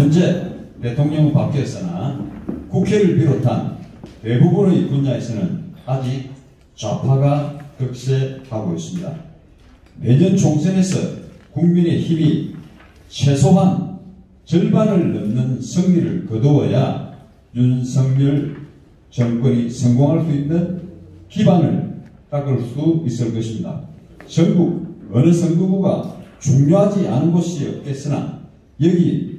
현재 대통령은 바뀌었으나 국회를 비롯한 대부분의 분야에서는 아직 좌파가 득세하고 있습니다. 매년 총선에서 국민의 힘이 최소한 절반을 넘는 승리를 거두어야 윤석열 정권이 성공할 수 있는 기반을 닦을 수 있을 것입니다. 전국 어느 선거구가 중요하지 않은 곳이 없겠으나 여기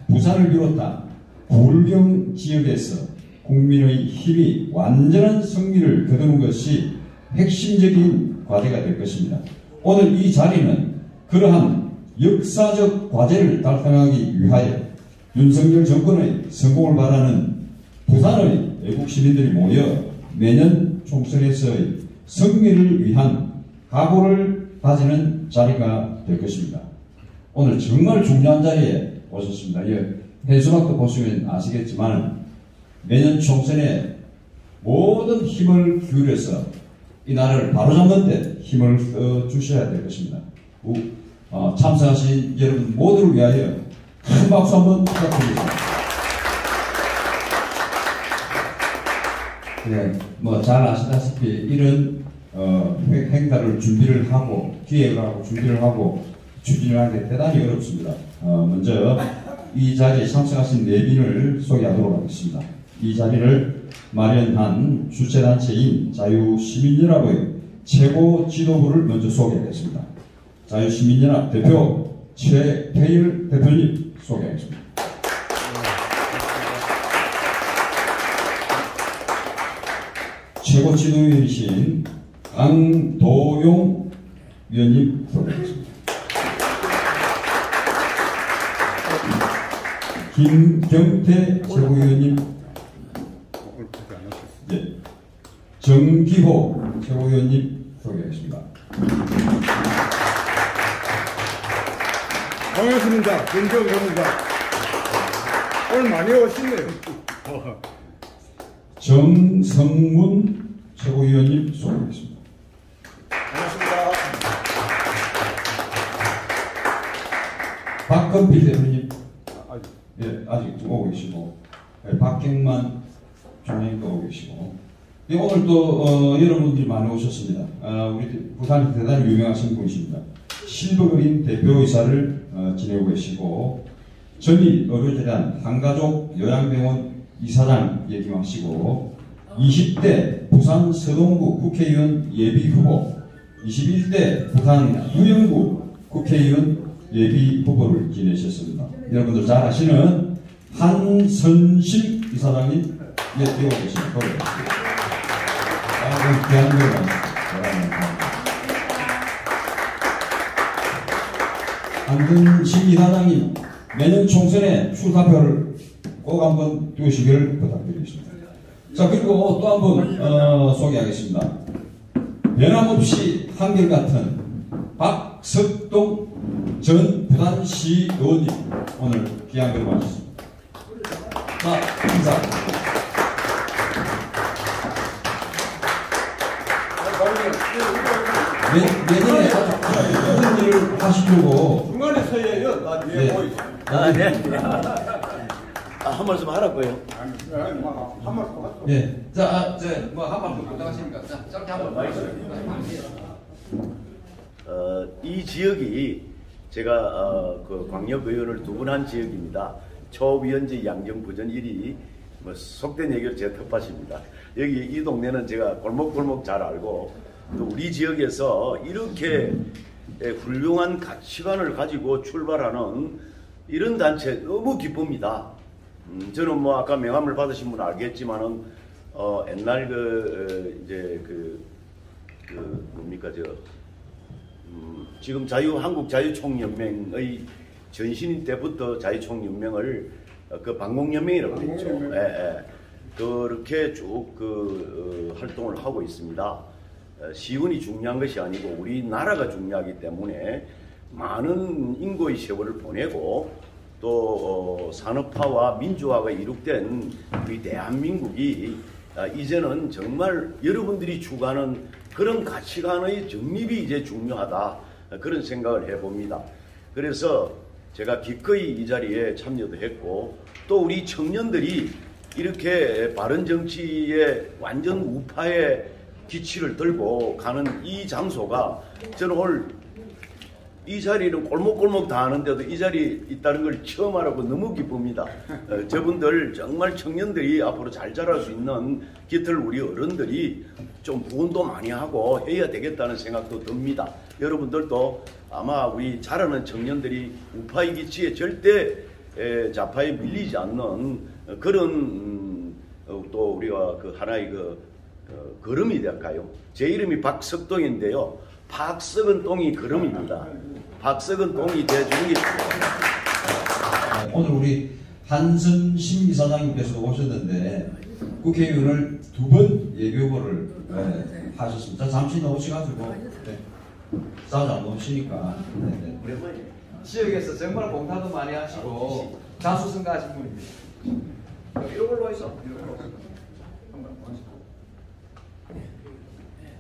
부산을 비롯한 부울경 지역에서 국민의 힘이 완전한 승리를 거두는 것이 핵심적인 과제가 될 것입니다. 오늘 이 자리는 그러한 역사적 과제를 달성하기 위하여 윤석열 정권의 성공을 바라는 부산의 애국 시민들이 모여 매년 총선에서의 승리를 위한 각오를 다지는 자리가 될 것입니다. 오늘 정말 중요한 자리에 오셨습니다. 현수막도 보시면 아시겠지만 매년 총선에 모든 힘을 기울여서 이 나라를 바로잡는 데 힘을 써주셔야 될 것입니다. 참석하신 여러분 모두를 위하여 큰 박수 한번 부탁드리겠습니다. 네, 잘 아시다시피 이런 행사를 준비를 하고 기획을 하고 준비를 하고 추진을 하는 게 대단히 어렵습니다. 먼저 이 자리에 참석하신 내빈을 소개하도록 하겠습니다. 이 자리를 마련한 주최단체인 자유시민연합의 최고 지도부를 먼저 소개하겠습니다. 자유시민연합 대표 최태일 대표님 소개하겠습니다. 최고 지도위원이신 강도용 위원님 소개하겠습니다. 김경태 최고위원님, 정기호 최고위원님 소개하겠습니다. 반갑습니다. 김정호입니다. 오늘 많이 오시네요. 정성문 최고위원님 소개하겠습니다. 반갑습니다. 박건필 대표님, 아직 오고 계시고, 박경만 총장님도 오고 계시고, 오늘 또 여러분들이 많이 오셨습니다. 우리 부산이 대단히 유명하신 분이십니다. 실버그린 대표이사를 지내고 계시고, 전일 의료재단 한가족 요양병원 이사장 역임하시고, 20대 부산 서동구 국회의원 예비후보, 21대 부산 우영구 국회의원 예비후보를 지내셨습니다. 여러분들 잘 아시는 한선실 이사장님 뛰고 계십니다. 한근식 이사장님 매년 총선에 출사표를 꼭 한번 띄우시기를 부탁드리겠습니다. 자, 그리고 또 한번 소개하겠습니다. 변함없이 한결같은 박석동 전 부산시 의원님 오늘 귀한 걸 마셨습니다. 자, 인사. 내년에 무슨 일을 하시려고 중간에 서예요. 나 뒤에 보이죠. 네. 한 말씀 하라고요. 한 말씀 하죠. 예. 자, 한 말씀 부탁하십니까? 자, 짧게 한 말씀. 이 지역이 제가 그 광역의원을 2번 한 지역입니다. 초위원지 양정부전 1위 속된 얘기로 제 텃밭입니다. 여기 이 동네는 제가 골목골목 잘 알고 또 우리 지역에서 이렇게 훌륭한 가치관을 가지고 출발하는 이런 단체 너무 기쁩니다. 저는 뭐 아까 명함을 받으신 분 알겠지만은 옛날 뭡니까 지금 한국 자유총연맹의 전신인 때부터 자유총연맹을 그 방공연맹이라고 그랬죠. 그렇게 쭉 활동을 하고 있습니다. 시군이 중요한 것이 아니고 우리나라가 중요하기 때문에 많은 인고의 세월을 보내고 또 산업화와 민주화가 이룩된 우리 대한민국이 이제는 정말 여러분들이 추구하는 그런 가치관의 정립이 이제 중요하다 그런 생각을 해봅니다. 그래서 제가 기꺼이 이 자리에 참여도 했고 또 우리 청년들이 이렇게 바른 정치의 완전 우파의 기치를 들고 가는 이 장소가 저는 오늘 이 자리는 골목골목 다 아는데도 이 자리에 있다는 걸 처음 알아보고 너무 기쁩니다. 저분들 정말 청년들이 앞으로 잘 자랄 수 있는 깃을 우리 어른들이 좀 부원도 많이 하고 해야 되겠다는 생각도 듭니다. 여러분들도 아마 우리 자라는 청년들이 우파의 기치에 절대 좌파에 밀리지 않는 그런 또 우리가 그 하나의 걸음이 될까요? 제 이름이 박석동인데요. 박석은 동이 걸음입니다. 박석은 동이 돼주는 게 중요합니다. 오늘 우리 한선심 이사장님께서도 오셨는데 국회의원을 2번 예비후보를 하셨습니다. 잠시 나오셔가지고 싸우지 안 나오시니까 지역에서 정말 봉사도 많이 하시고 자수성가하신 분입니다. 이런 걸로 있어. 이런 걸로.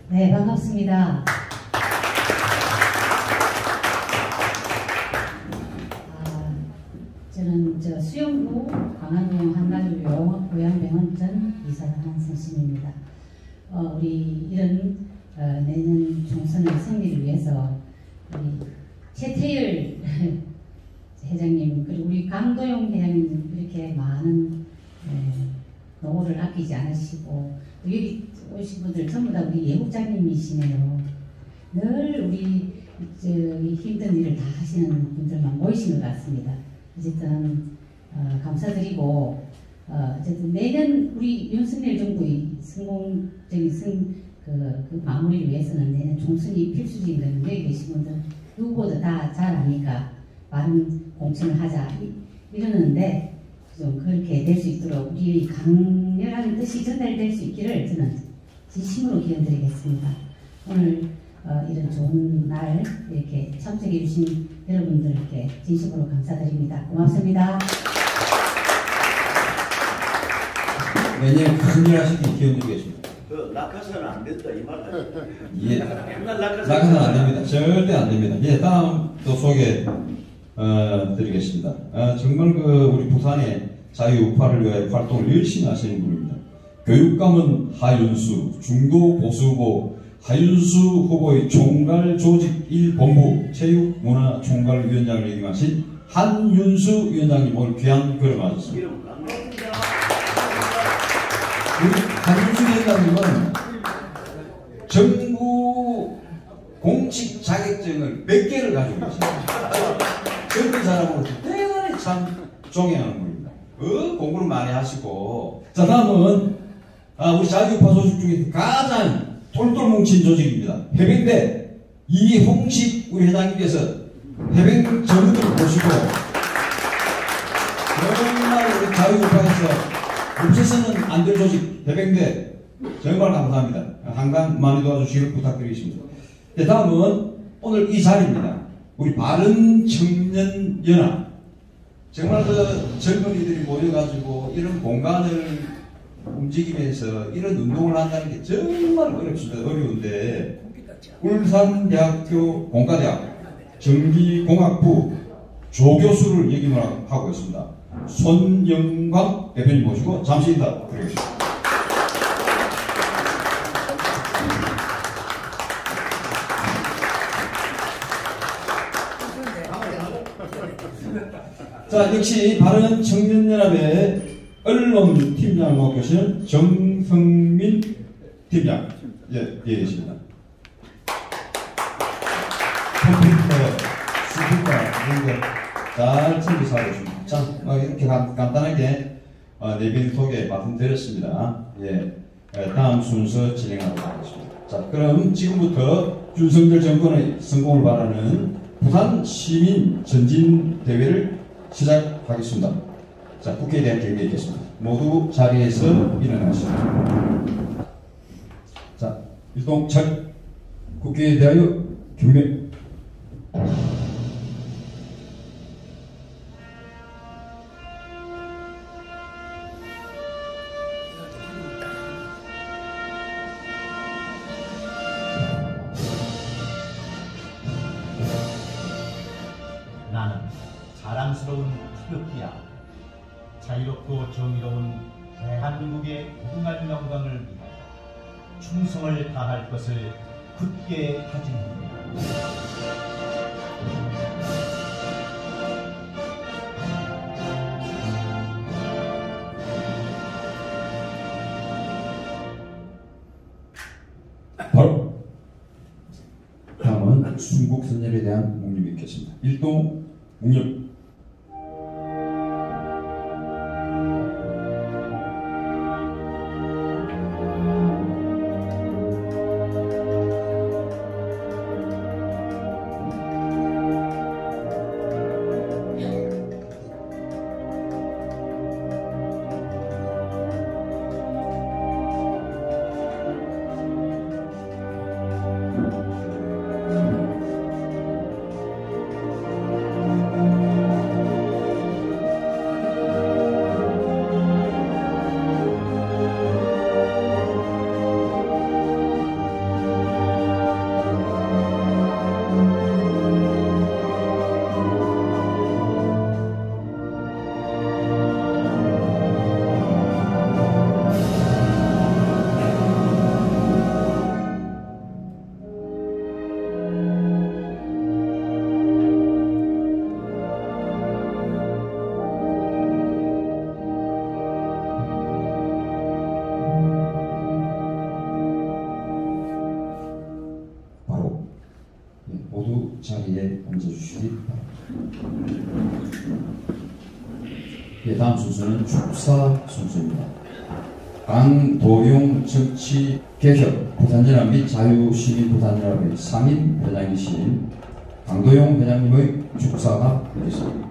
네, 반갑습니다. 저는 수영구 광안동 한가주 요양병원전 이사장 한선심입니다. 우리 이런 내년 총선의 승리를 위해서 우리 최태일 회장님 그리고 우리 강도용 회장님 이렇게 많은 노고를 아끼지 않으시고 여기 오신 분들 전부 다 우리 예국장님이시네요. 늘 우리 힘든 일을 다 하시는 분들만 모이신 것 같습니다. 어쨌든 감사드리고 어쨌든 내년 우리 윤석열 정부의 성공적인 그 마무리를 위해서는 내년 총선이 필수적인 건 여기 계신 분들 누구보다 다 잘 아니까 많은 공천을 하자 이러는데 좀 그렇게 될 수 있도록 우리의 강렬한 뜻이 전달될 수 있기를 저는 진심으로 기원드리겠습니다. 오늘 이런 좋은 날 이렇게 참석해 주신 여러분들께 진심으로 감사드립니다. 고맙습니다. 내년 큰일 하시기 기원드리겠습니다. 낙하산은 안 된다 이 말 아니에요? 예. 맨날 낙하산 안 됩니다. 절대 안 됩니다. 예, 다음 또 소개 드리겠습니다. 정말 우리 부산의 자유우파를 위해 활동을 열심히 하시는 분입니다. 교육감은 하윤수, 중도 보수후보 하윤수 후보의 총괄 조직 1본부 체육문화총괄위원장을 역임하신 한윤수 위원장님 오늘 귀한 걸음하셨습니다. 우리 한윤수 위원장님은 정부 공직 자격증을 100개를 가지고 계십니다. 젊은 사람으로 대단히 참 존경하는 분입니다. 공부를 많이 하시고 자 다음은 우리 자유우파 소식 중에 가장 똘똘 뭉친 조직입니다. 해병대 이홍식 우리 회장님께서 해병 전우들 모시고 정말 우리 자유우파에서 없어서는 안 될 조직 해병대 정말 감사합니다. 한간 많이 도와주시길 부탁드리겠습니다. 네, 다음은 오늘 이 자리입니다. 우리 바른청년연합 정말 젊은이들이 모여가지고 이런 공간을 움직이면서 이런 운동을 한다는 게 정말 어렵습니다. 어려운데 울산대학교 공과대학 전기공학부 조교수를 역임을 하고 있습니다. 손영광 대표님 모시고 잠시 인사 드리겠습니다. 자, 역시 바른청년연합의 언론팀장을 맡고 계시는 정성민 팀장 예 계십니다. 컴퓨터, 스피커 이런 거 잘 챙겨서 하고 있습니다. 자, 이렇게 간단하게 내빈 소개 말씀드렸습니다. 예, 다음 순서 진행하도록 하겠습니다. 자, 그럼 지금부터 윤석열 정권의 성공을 바라는 부산 시민 전진 대회를 시작하겠습니다. 자, 국회에 대한 경례 있겠습니다. 모두 자리에서 일어나시죠. 자, 일동철 국회에 대하여 경례. 나는 자유롭고 정의로운 대한민국의 무궁한 영광을 위하여 충성을 다할 것을 굳게 다짐합니다. 바로 다음은 순국선열에 대한 묵념이 있겠습니다. 일동 묵념. 모두 자리에 앉아주시기 바랍니다. 예, 다음 순서는 축사 순서입니다. 강도용 정치개혁 부산연합 및 자유시민 부산연합의 상임 회장이신 강도용 회장님의 축사가 있겠습니다.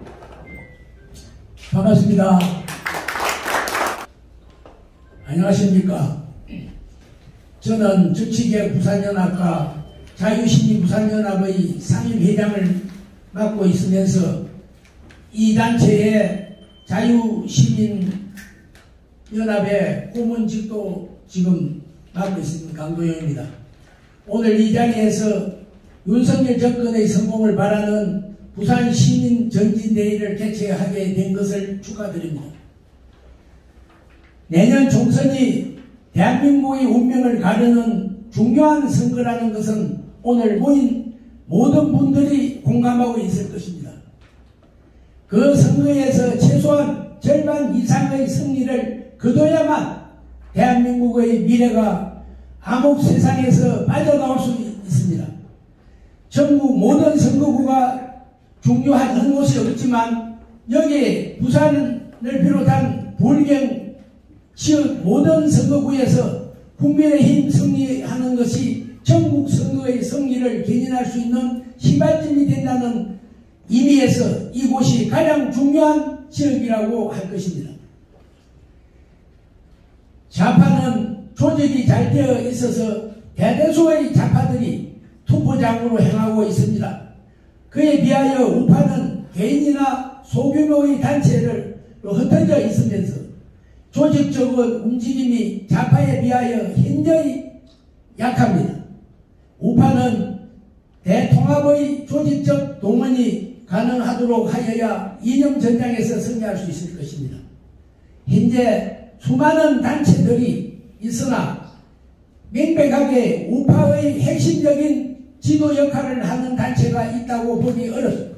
반갑습니다. 안녕하십니까. 저는 정치개혁 부산연합과 자유시민 부산연합의 상임회장을 맡고 있으면서 이 단체의 자유시민연합의 고문직도 지금 맡고 있습니다. 강도영입니다. 오늘 이 자리에서 윤석열 정권의 성공을 바라는 부산시민전진대회를 개최하게 된 것을 축하드립니다. 내년 총선이 대한민국의 운명을 가르는 중요한 선거라는 것은 오늘 모인 모든 분들이 공감하고 있을 것입니다. 그 선거에서 최소한 절반 이상의 승리를 거둬야만 대한민국의 미래가 암흑 세상에서 빠져나올 수 있습니다. 전국 모든 선거구가 중요한 한 곳이 없지만 여기에 부산을 비롯한 불경 지역 모든 선거구에서 국민의힘 승리하는 것이 전국 선거의 승리를 견인할 수 있는 시발점이 된다는 의미에서 이곳이 가장 중요한 지역이라고 할 것입니다. 좌파는 조직이 잘 되어 있어서 대다수의 좌파들이 투표장으로 행하고 있습니다. 그에 비하여 우파는 개인이나 소규모의 단체를 흩어져 있으면서 조직적인 움직임이 좌파에 비하여 현저히 약합니다. 우파는 대통합의 조직적 동원이 가능하도록 하여야 이념 전장에서 승리할 수 있을 것입니다. 현재 수많은 단체들이 있으나 명백하게 우파의 핵심적인 지도 역할을 하는 단체가 있다고 보기 어렵습니다.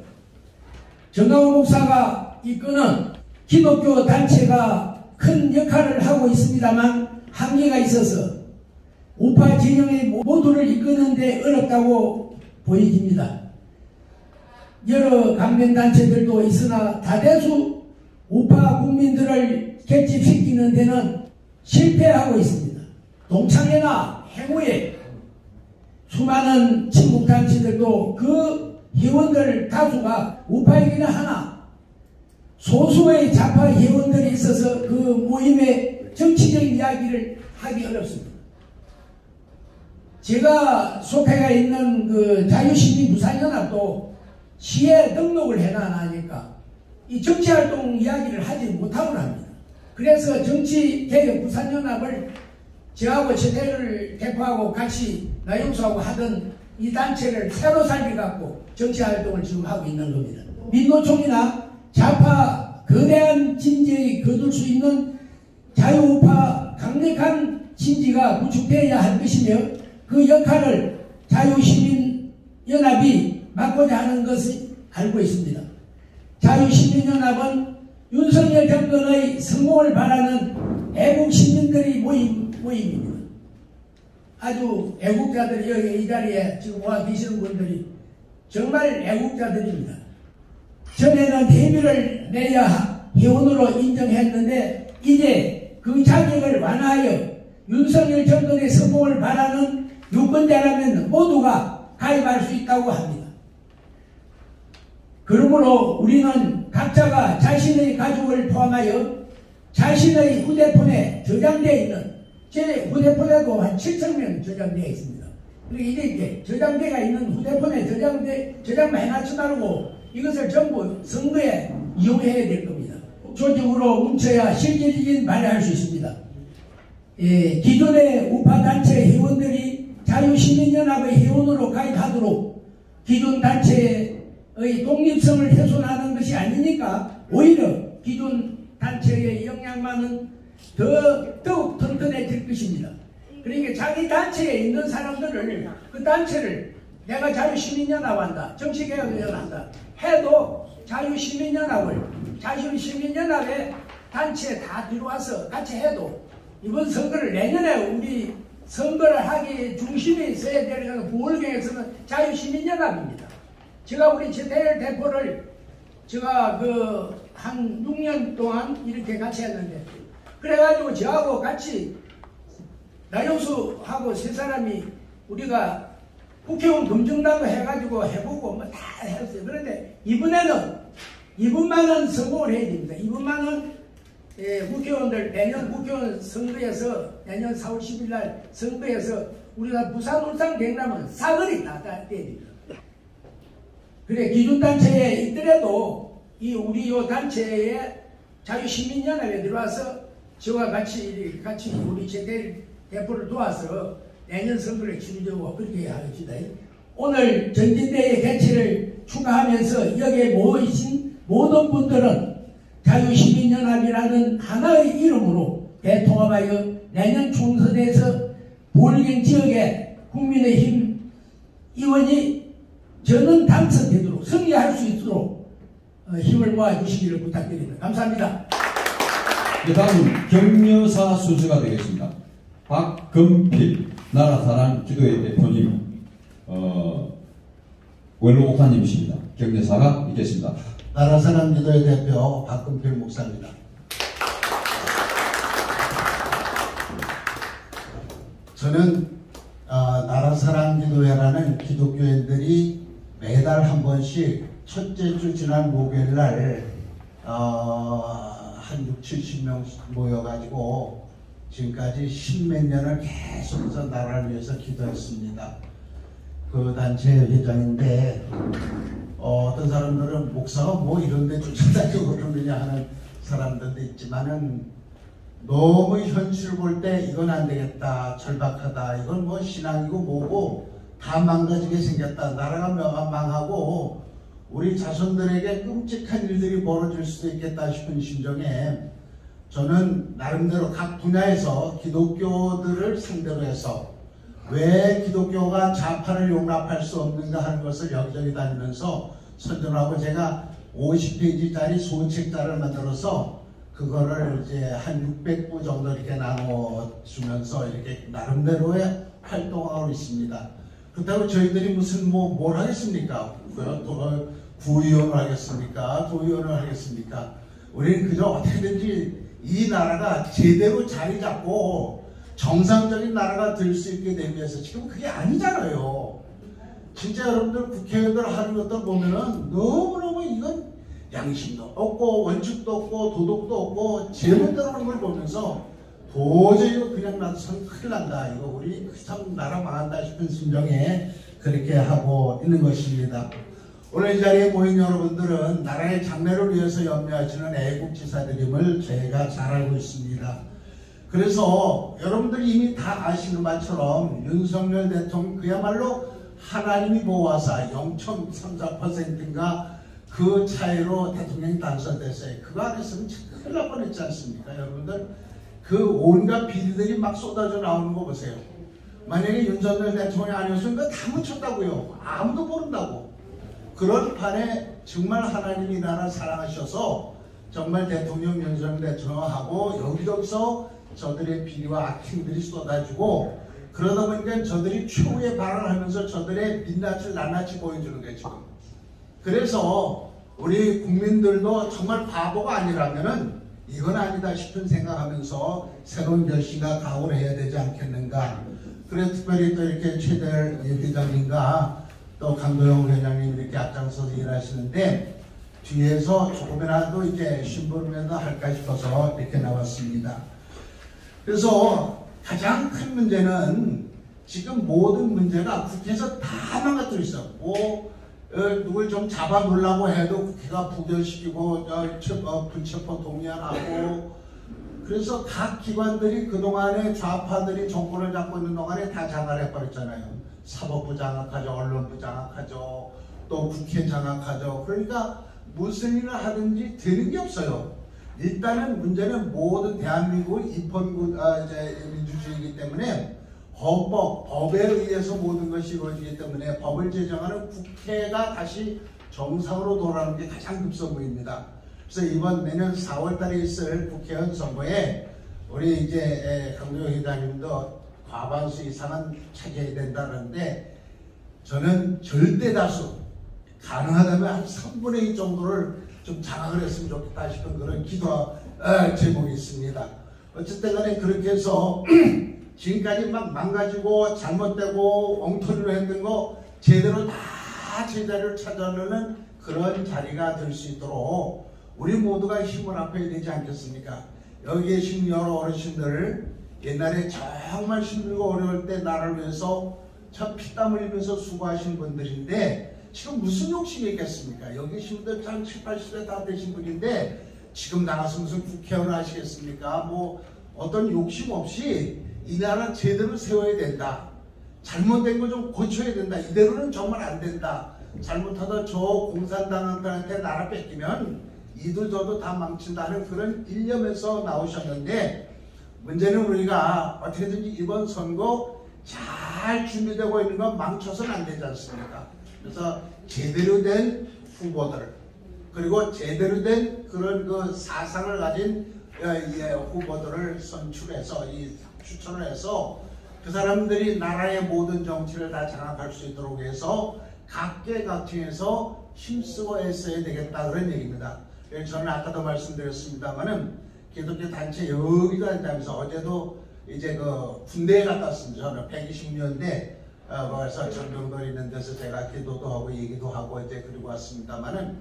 정강훈 목사가 이끄는 기독교 단체가 큰 역할을 하고 있습니다만 한계가 있어서 우파 진영의 모두를 이끄는 데 어렵다고 보여집니다. 여러 강변단체들도 있으나 다대수 우파 국민들을 결집시키는 데는 실패하고 있습니다. 동창회나 행후에 수많은 친북단체들도 그 회원들 다수가 우파이기는 하나 소수의 좌파 회원들이 있어서 그 모임의 정치적인 이야기를 하기 어렵습니다. 제가 속해가 있는 그 자유시민 부산연합도 시에 등록을 해놔하니까 이 정치활동 이야기를 하지 못하고 합니다. 그래서 정치개혁 부산연합을 저하고 최대를 대표하고 같이 나영수하고 하던 이 단체를 새로 살려갖고 정치활동을 지금 하고 있는 겁니다. 민노총이나 좌파 거대한 진지에 거둘 수 있는 자유우파 강력한 진지가 구축되어야 할 것이며 그 역할을 자유시민연합이 맡고자 하는 것을 알고 있습니다. 자유시민연합은 윤석열 정권의 성공을 바라는 애국시민들이 모임입니다. 아주 애국자들이 여기 이 자리에 지금 와 계시는 분들이 정말 애국자들입니다. 전에는 대비를 내야 회원으로 인정했는데 이제 그 자격을 완화하여 윤석열 정권의 성공을 바라는 유권자라면 모두가 가입할 수 있다고 합니다. 그러므로 우리는 각자가 자신의 가족을 포함하여 자신의 휴대폰에 저장되어 있는, 제 휴대폰에도 한 7,000명 저장되어 있습니다. 그리고 이게 저장되어 있는 휴대폰에 저장만 해놨지 말고 이것을 전부 선거에 이용해야 될 겁니다. 조직으로 뭉쳐야 실질적인 말을 할 수 있습니다. 기존의 우파단체 회원들이 자유시민연합의 회원으로 가입하도록 기존 단체의 독립성을 훼손하는 것이 아니니까 오히려 기존 단체의 영향만은 더욱 튼튼해질 것입니다. 그러니까 자기 단체에 있는 사람들을, 그 단체를 내가 자유시민연합한다, 정치개혁연합한다 해도 자유시민연합의 단체에 다 들어와서 같이 해도 이번 선거를 내년에 우리 선거를 하기 중심에 있어야 되는 부월경에서는 자유시민연합입니다. 제가 우리 최태일 대표를 제가 한 6년 동안 이렇게 같이 했는데, 그래가지고 저하고 같이 나영수하고 세 사람이 우리가 국회의원 검증단도 해가지고 해보고 뭐 다 했어요. 그런데 이번만은 성공을 해야 됩니다. 이번만은 국회의원들 내년 국회의원 선거에서 내년 4월 10일 날 선거에서 우리가 부산, 울산, 경남은 사거리 다 돼야 됩니다. 그래 기준단체에 있더라도 우리 요 단체에 자유시민연합에 들어와서 저와 같이 우리 최대일 대표를 도와서 내년 선거를 치르려고 그렇게 해야 합시다. 오늘 전진대회 개최를 축하하면서 여기에 모이신 모든 분들은 자유시민연합이라는 하나의 이름으로 대통합하여 내년 총선에서 부월경 지역의 국민의힘 의원이 저는 당선되도록 승리할 수 있도록 힘을 모아주시기를 부탁드립니다. 감사합니다. 다음은 격려사 순서가 되겠습니다. 박금필 나라사랑 기도회 대표님, 원로목사님이십니다. 격려사가 있겠습니다. 나라사랑 기도회 대표 박금필 목사입니다. 저는 나라사랑 기도회라는 기독교인들이 매달 한 번씩 첫째 주 지난 목요일날 한 60-70명 모여가지고 지금까지 10몇 년을 계속해서 나라를 위해서 기도했습니다. 그 단체 회장인데 어떤 사람들은 목사가 뭐 이런데 쫓아다니고 그러느냐 하는 사람들도 있지만은 너무 현실을 볼 때 이건 안 되겠다, 절박하다, 이건 뭐 신앙이고 뭐고 다 망가지게 생겼다, 나라가 망하고 우리 자손들에게 끔찍한 일들이 벌어질 수도 있겠다 싶은 심정에 저는 나름대로 각 분야에서 기독교들을 상대로 해서 왜 기독교가 좌파를 용납할 수 없는가 하는 것을 여기저기 다니면서 선전하고, 제가 50페이지짜리 소책자를 만들어서 그거를 이제 한 600부 정도 이렇게 나눠주면서 이렇게 나름대로의 활동하고 있습니다. 그렇다고 저희들이 무슨 뭘 하겠습니까? 구의원을 하겠습니까? 도의원을 하겠습니까? 우리는 그저 어떻게든지 이 나라가 제대로 자리 잡고 정상적인 나라가 될 수 있게 되기 위해서, 지금 그게 아니잖아요. 진짜 여러분들 국회의원들 하는 것들 보면은 너무너무 이건 양심도 없고 원칙도 없고 도덕도 없고 제멋대로 하는 걸 보면서 도저히 이거 그냥 놔두면 큰일 난다, 이거 우리 참 나라 망한다 싶은 심정에 그렇게 하고 있는 것입니다. 오늘 이 자리에 모인 여러분들은 나라의 장래를 위해서 염려하시는 애국지사들임을 저희가 잘 알고 있습니다. 그래서 여러분들이 이미 다 아시는 바처럼 윤석열 대통령 그야말로 하나님이 보호하사 0.34%인가 그 차이로 대통령이 당선됐어요. 그거 안 했으면 큰일 날 뻔했지 않습니까? 여러분들 그 온갖 비리들이 막 쏟아져 나오는 거 보세요. 만약에 윤석열 대통령이 아니었으면 그거 다 묻혔다고요. 아무도 모른다고. 그런 판에 정말 하나님이 나라 사랑하셔서 정말 대통령 윤석열 대통령하고 여기저기서 저들의 비리와 악행들이 쏟아지고 그러다 보니까 저들이 최후의 발언을 하면서 저들의 민낯을 낱낱이 보여주는 거예요 지금. 그래서 우리 국민들도 정말 바보가 아니라면은 이건 아니다 싶은 생각하면서 새로운 결심과 각오를 해야 되지 않겠는가. 그래서 특별히 또 이렇게 최대열 회장님과 또 강도영 회장님 이렇게 앞장서서 일하시는데 뒤에서 조금이라도 이제 심부름이라도 할까 싶어서 이렇게 나왔습니다. 그래서 가장 큰 문제는 지금 모든 문제가 국회에서 다 망가뜨려 있어. 누굴 좀 잡아놓으려고 해도 국회가 부결시키고 불체포 동의안하고 그래서 각 기관들이 그동안에 좌파들이 정권을 잡고 있는 동안에 다 장악해버렸잖아요. 사법부 장악하죠. 언론부 장악하죠. 또 국회 장악하죠. 그러니까 무슨 일을 하든지 되는 게 없어요. 일단은 문제는 모든 대한민국은 입헌국 민주주의이기 때문에 헌법, 법에 의해서 모든 것이 이루어지기 때문에 법을 제정하는 국회가 다시 정상으로 돌아오는 게 가장 급선무입니다. 그래서 이번 내년 4월 달에 있을 국회의원 선거에 우리 이제 강도영 회장님도 과반수 이상은 차지해야 된다는데 저는 절대 다수 가능하다면 한 3분의 2 정도를 좀 장악을 했으면 좋겠다 싶은 그런 기도 제목이 있습니다. 어쨌든 간에 그렇게 해서 지금까지 막 망가지고 잘못되고 엉터리로 했던 거 제대로 다 제자리를 찾아내는 그런 자리가 될 수 있도록 우리 모두가 힘을 합해야 되지 않겠습니까? 여기 계신 여러 어르신들 옛날에 정말 힘들고 어려울 때 나라를 위해서 참 피땀 흘리면서 수고하신 분들인데 지금 무슨 욕심이 있겠습니까? 여기 계신 분들 한 7, 80세 다 되신 분인데 지금 나가서 무슨 국회의원 하시겠습니까? 뭐 어떤 욕심 없이 이 나라 제대로 세워야 된다. 잘못된 거 좀 고쳐야 된다. 이대로는 정말 안 된다. 잘못하다 저 공산당한테 나라 뺏기면 이도 저도 다 망친다는 그런 일념에서 나오셨는데 문제는 우리가 어떻게든지 이번 선거 잘 준비되고 있는 건 망쳐서는 안 되지 않습니까? 그래서 제대로 된 후보들 그리고 제대로 된 그런 그 사상을 가진 후보들을 선출해서 추천을 해서 그 사람들이 나라의 모든 정치를 다 장악할 수 있도록 해서 각계각층에서 힘쓰고 애써야 되겠다 그런 얘기입니다. 저는 아까도 말씀드렸습니다만은 기독교 단체 여기가 있다면서 어제도 이제 그 군대에 갔다 왔습니다. 저는 120년대 그래서 전병도 있는 데서 제가 기도도 하고 얘기도 하고 이제 그리고 왔습니다만은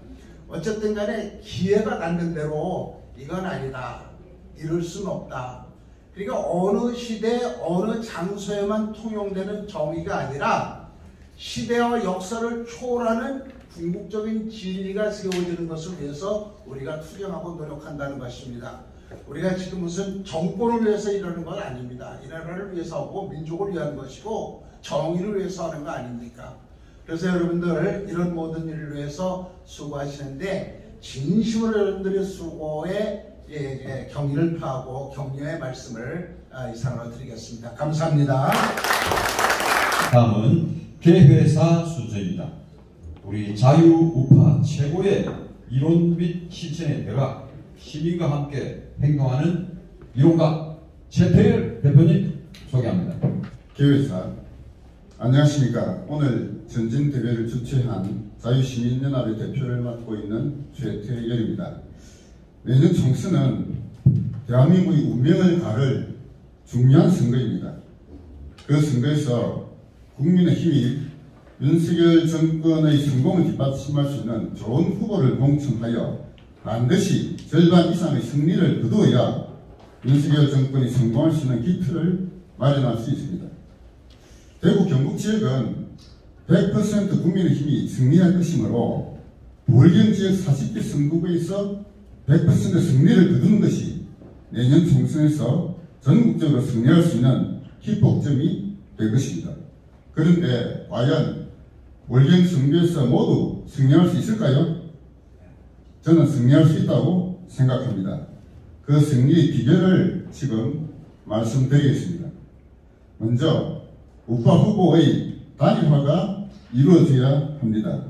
어쨌든 간에 기회가 닿는 대로 이건 아니다. 이럴 수는 없다. 그러니까 어느 시대 어느 장소에만 통용되는 정의가 아니라 시대와 역사를 초월하는 궁극적인 진리가 세워지는 것을 위해서 우리가 투쟁하고 노력한다는 것입니다. 우리가 지금 무슨 정권을 위해서 이러는 건 아닙니다. 이 나라를 위해서 하고 민족을 위한 것이고 정의를 위해서 하는 거 아닙니까? 그래서 여러분들 이런 모든 일을 위해서 수고하시는데 진심으로 여러분들의 수고에 경의를 표하고 격려의 말씀을 이상으로 드리겠습니다. 감사합니다. 다음은 개회사 순서입니다. 우리 자유우파 최고의 이론 및 실천의 대가 시민과 함께 행동하는 이론가 최태열 대표님 소개합니다. 개회사 안녕하십니까. 오늘 전진대회를 주최한 자유시민연합의 대표를 맡고 있는 최태열입니다. 내년 총선은 대한민국의 운명을 가를 중요한 선거입니다. 그 선거에서 국민의힘이 윤석열 정권의 성공을 뒷받침할 수 있는 좋은 후보를 공천하여 반드시 절반 이상의 승리를 거두어야 윤석열 정권이 성공할 수 있는 기틀을 마련할 수 있습니다. 대구 경북 지역은 100% 국민의힘이 승리할 것이므로 부울경 지역 40개 선거구에서 100% 승리를 거두는 것이 내년 총선에서 전국적으로 승리할 수 있는 기폭점이 될 것입니다. 그런데 과연 월경 선거에서 모두 승리할 수 있을까요? 저는 승리할 수 있다고 생각합니다. 그 승리의 비결을 지금 말씀드리겠습니다. 먼저 우파 후보의 단일화가 이루어져야 합니다.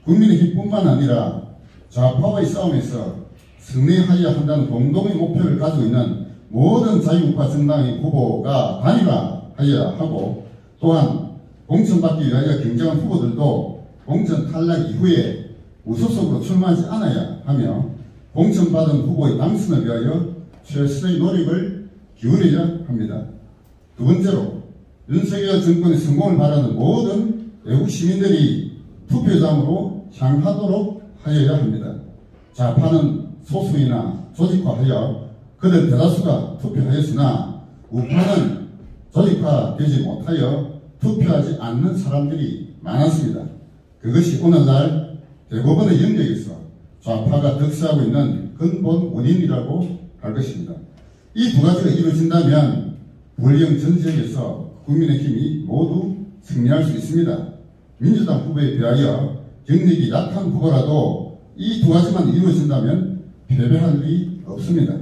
국민의힘뿐만 아니라 좌파와의 싸움에서 승리하여야 한다는 공동의 목표를 가지고 있는 모든 자유우파 정당의 후보가 단일화하여야 하고, 또한 공천받기 위하여 경쟁한 후보들도 공천 탈락 이후에 무소속으로 출마하지 않아야 하며, 공천받은 후보의 당선을 위하여 최선의 노력을 기울여야 합니다. 두 번째로 윤석열 정권의 성공을 바라는 모든 외국 시민들이 투표장으로 향하도록 하여야 합니다. 좌파는 소수이나 조직화하여 그들 대다수가 투표하였으나 우파는 조직화되지 못하여 투표하지 않는 사람들이 많았습니다. 그것이 오늘날 대법원의 영역에서 좌파가 득세하고 있는 근본 원인이라고 할 것입니다. 이 두 가지가 이루어진다면 불경 전 지역에서 국민의힘이 모두 승리할 수 있습니다. 민주당 후보에 비하여 경력이 약한 후보라도 이 두 가지만 이루어진다면 패배할 일이 없습니다.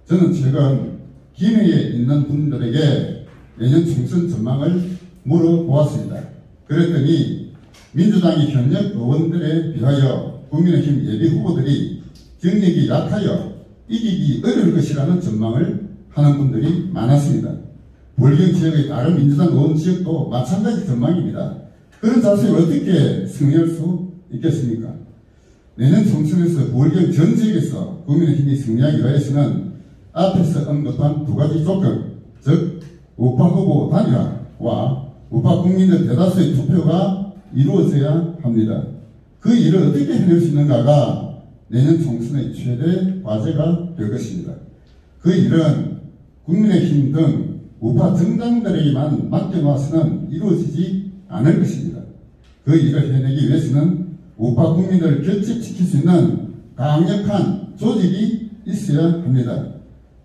저는 최근 김해에 있는 분들에게 내년 총선 전망을 물어보았습니다. 그랬더니 민주당이 현역 의원들에 비하여 국민의힘 예비 후보들이 경력이 약하여 이기기 어려울 것이라는 전망을 하는 분들이 많았습니다. 불경 지역의 다른 민주당 의원 지역도 마찬가지 전망입니다. 그런 자세에 어떻게 승리할 수 있겠습니까? 내년 총선에서 불경 전 지역에서 국민의힘이 승리하기 위해서는 앞에서 언급한 두 가지 조건, 즉 우파 후보 단일화와 우파 국민들 대다수의 투표가 이루어져야 합니다. 그 일을 어떻게 해낼 수 있는가가 내년 총선의 최대 과제가 될 것입니다. 그 일은 국민의힘 등 우파 정당들에게만 맡겨놔서는 이루어지지 않을 것입니다. 그 일을 해내기 위해서는 우파 국민들을 결집시킬 수 있는 강력한 조직이 있어야 합니다.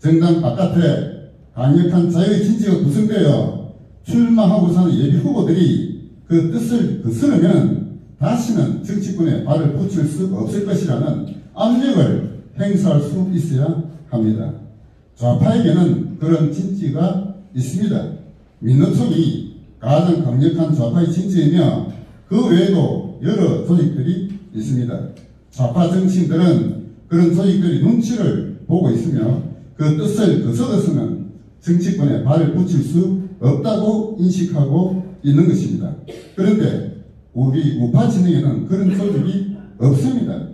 정당 바깥에 강력한 자유의 진지가 구성되어 출마하고자 하는 예비 후보들이 그 뜻을 거스르면 다시는 정치권에 발을 붙일 수 없을 것이라는 압력을 행사할 수 있어야 합니다. 좌파에게는 그런 진지가 있습니다. 민노총이 가장 강력한 좌파의 진지이며 그 외에도 여러 조직들이 있습니다. 좌파 정치인들은 그런 조직들이 눈치를 보고 있으며 그 뜻을 거스러서는 정치권에 발을 붙일 수 없다고 인식하고 있는 것입니다. 그런데 우리 우파 진영에는 그런 조직이 없습니다.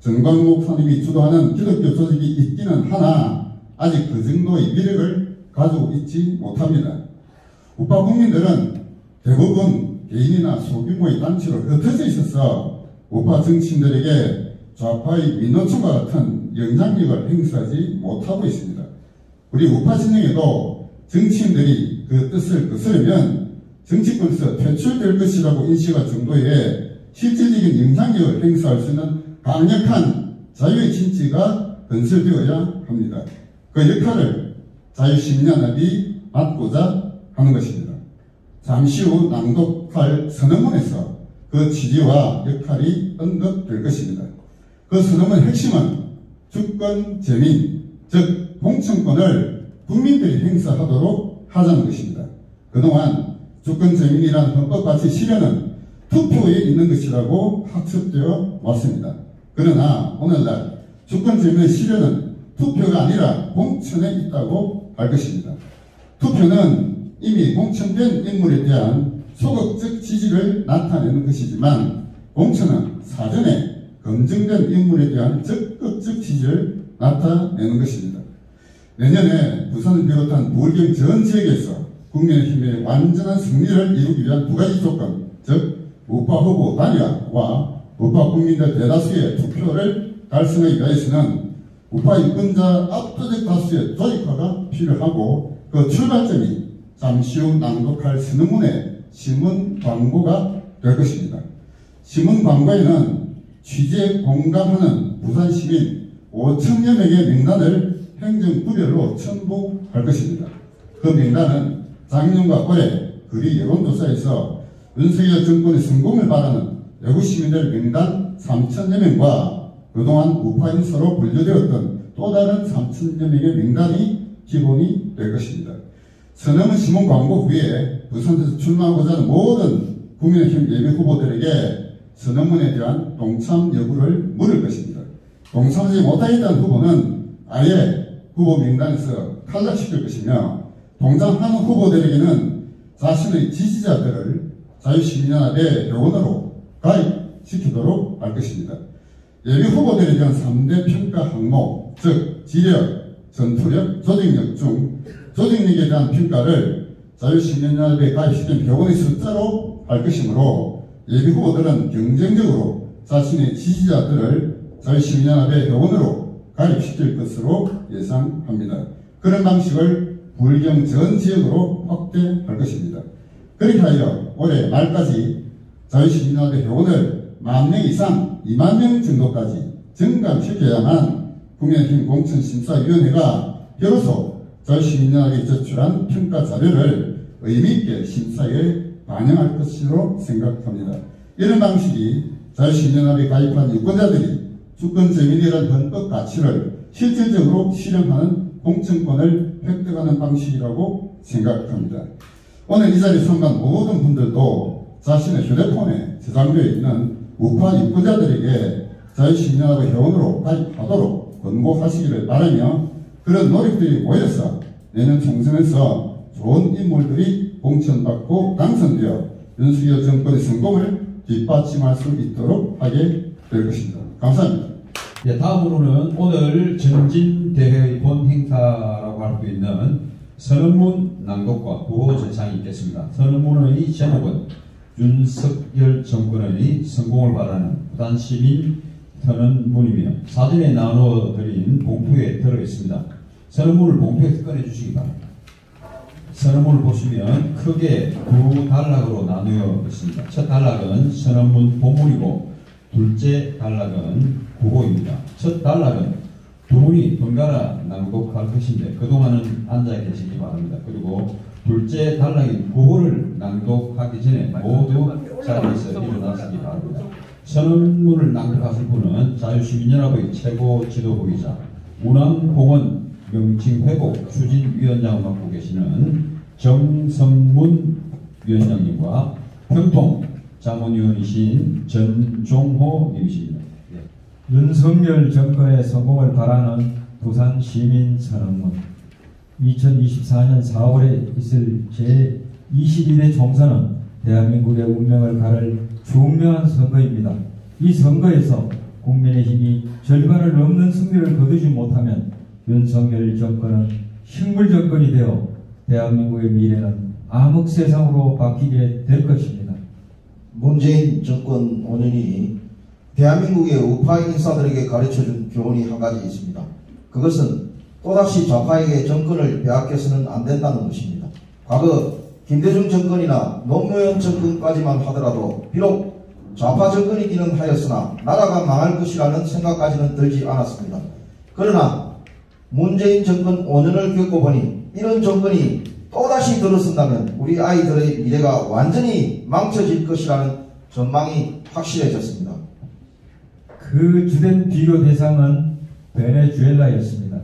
정광 목사님이 주도하는 기독교 조직이 있기는 하나 아직 그 정도의 위력을 가지고 있지 못합니다. 우파 국민들은 대부분 개인이나 소규모의 단체로 흩어져 있어서 우파 정치인들에게 좌파의 민노총과 같은 영향력을 행사하지 못하고 있습니다. 우리 우파 진영에도 정치인들이 그 뜻을 거스르면 정치권에서 퇴출될 것이라고 인식할 정도의 실질적인 영향력을 행사할 수 있는 강력한 자유의 진지가 건설되어야 합니다. 그 역할을 자유시민연합이 맡고자 하는 것입니다. 잠시 후 낭독할 선언문에서 그 취지와 역할이 언급될 것입니다. 그 선언문의 핵심은 주권 재민, 즉 공천권을 국민들이 행사하도록 하자는 것입니다. 그동안 주권 재민이라는 헌법 가치 실현은 투표에 있는 것이라고 학습되어 왔습니다. 그러나 오늘날 주권 재민의 실현은 투표가 아니라 공천에 있다고 할 것입니다. 투표는 이미 공천된 인물에 대한 소극적 지지를 나타내는 것이지만 공천은 사전에 검증된 인물에 대한 적극적 지지를 나타내는 것입니다. 내년에 부산을 비롯한 부울경 전 지역에서 국민의힘의 완전한 승리를 이루기 위한 두 가지 조건, 즉 우파 후보 단일화와 우파 국민들 대다수의 투표를 달성하기 위해서는 우파 유권자 압도적 다수의 조직화가 필요하고 그 출발점이 잠시 후 낭독할 선언문의 신문 광고가 될 것입니다. 신문 광고에는 취지에 공감하는 부산 시민 5,000여 명의 명단을 행정부별로 첨부할 것입니다. 그 명단은 작년과 올해 거리 여론조사에서 윤석열 정권의 성공을 바라는 외국 시민들 명단 3,000여 명과 그동안 우파 인사로 분류되었던 또 다른 3,000여 명의 명단이 기본이 될 것입니다. 선언문 신문 광고 후에 부산에서 출마하고자 하는 모든 국민의힘 예비 후보들에게 선언문에 대한 동참 여부를 물을 것입니다. 동참하지 못하겠다는 후보는 아예 후보 명단에서 탈락시킬 것이며, 동참하는 후보들에게는 자신의 지지자들을 자유시민연합의 회원으로 가입시키도록 할 것입니다. 예비 후보들에 대한 3대 평가 항목, 즉 지력, 전투력, 조직력 중 조직력에 대한 평가를 자유시민연합에 가입시킨 회원의 숫자로 할 것이므로 예비 후보들은 경쟁적으로 자신의 지지자들을 자유시민연합의 회원으로 가입시킬 것으로 예상합니다. 그런 방식을 부울경 전 지역으로 확대할 것입니다. 그렇게 하여 올해 말까지 자유시민연합의 회원을 10,000명 이상 20,000명 정도까지 증강시켜야만 국민의힘 공천심사위원회가 비로소 자유시민연합이 제출한 평가 자료를 의미있게 심사에 반영할 것으로 생각합니다. 이런 방식이 자유시민연합에 가입한 유권자들이 주권정의라는 헌법 가치를 실질적으로 실현하는 공천권을 획득하는 방식이라고 생각합니다. 오늘 이 자리에 참가한 모든 분들도 자신의 휴대폰에 저장되어 있는 우파 유권자들에게 자유시민연합의 회원으로 가입하도록 권고하시기를 바라며, 그런 노력들이 모여서 내년 총선에서 좋은 인물들이 공천받고 당선되어 윤석열 정권의 성공을 뒷받침할 수 있도록 하게 될 것입니다. 감사합니다. 예, 다음으로는 오늘 전진대회의 본 행사라고 할 수 있는 선언문 낭독과 구호 전상이 있겠습니다. 선언문의 제목은 윤석열 정권의 성공을 바라는 부산시민 선언문이며 사전에 나눠드린 봉투에 들어있습니다. 선언문을 봉투에 꺼내주시기 바랍니다. 선언문을 보시면 크게 두 단락으로 나누어 있습니다. 첫 단락은 선언문 본문이고 둘째 단락은 구호입니다. 첫 단락은 두 분이 번갈아 낭독할 것인데 그동안은 앉아 계시기 바랍니다. 그리고 둘째 단락인 구호를 낭독하기 전에 모두 자리에서 일어나시기 바랍니다. 선언문을 낭독하실 분은 자유시민연합의 최고 지도부이자 운암공원 명칭회복 추진위원장을 맡고 계시는 정성문 위원장님과 평통 자문위원이신 전종호 님이십니다. 네. 윤석열 정권의 성공을 바라는 부산 시민 선언문. 2024년 4월에 있을 제21회 총선은 대한민국의 운명을 가를 중요한 선거입니다. 이 선거에서 국민의힘이 절반을 넘는 승리를 거두지 못하면 윤석열 정권은 식물 정권이 되어 대한민국의 미래는 암흑 세상으로 바뀌게 될 것입니다. 문재인 정권 5년이 대한민국의 우파 인사들에게 가르쳐준 교훈이 한 가지 있습니다. 그것은 또다시 좌파에게 정권을 빼앗겨서는 안 된다는 것입니다. 과거 김대중 정권이나 노무현 정권까지만 하더라도 비록 좌파 정권이기는 하였으나 나라가 망할 것이라는 생각까지는 들지 않았습니다. 그러나 문재인 정권 5년을 겪어보니 이런 정권이 또다시 들어선다면 우리 아이들의 미래가 완전히 망쳐질 것이라는 전망이 확실해졌습니다. 그 주된 비교 대상은 베네수엘라였습니다.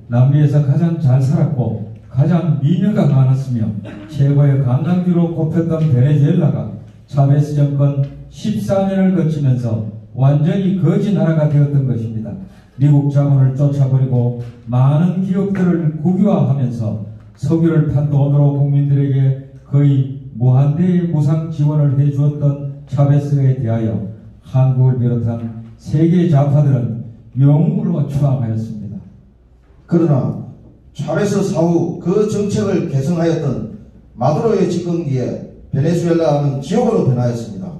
남미에서 가장 잘 살았고 가장 민요가 많았으며 최고의 관광지로 꼽혔던 베네수엘라가 차베스 정권 14년을 거치면서 완전히 거지 나라가 되었던 것입니다. 미국 자본을 쫓아버리고 많은 기업들을 국유화하면서 석유를 판 돈으로 국민들에게 거의 무한대의 무상 지원을 해주었던 차베스에 대하여 한국을 비롯한 세계 좌파들은 영웅으로 추앙하였습니다. 그러나 차베스 사후 그 정책을 개선하였던 마두로의 집권기에 베네수엘라는 지옥으로 변하였습니다.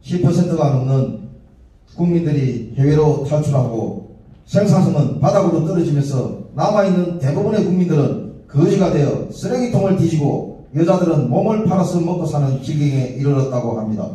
10%가 넘는 국민들이 해외로 탈출하고 생산성은 바닥으로 떨어지면서 남아있는 대부분의 국민들은 거지가 되어 쓰레기통을 뒤지고 여자들은 몸을 팔아서 먹고 사는 지경에 이르렀다고 합니다.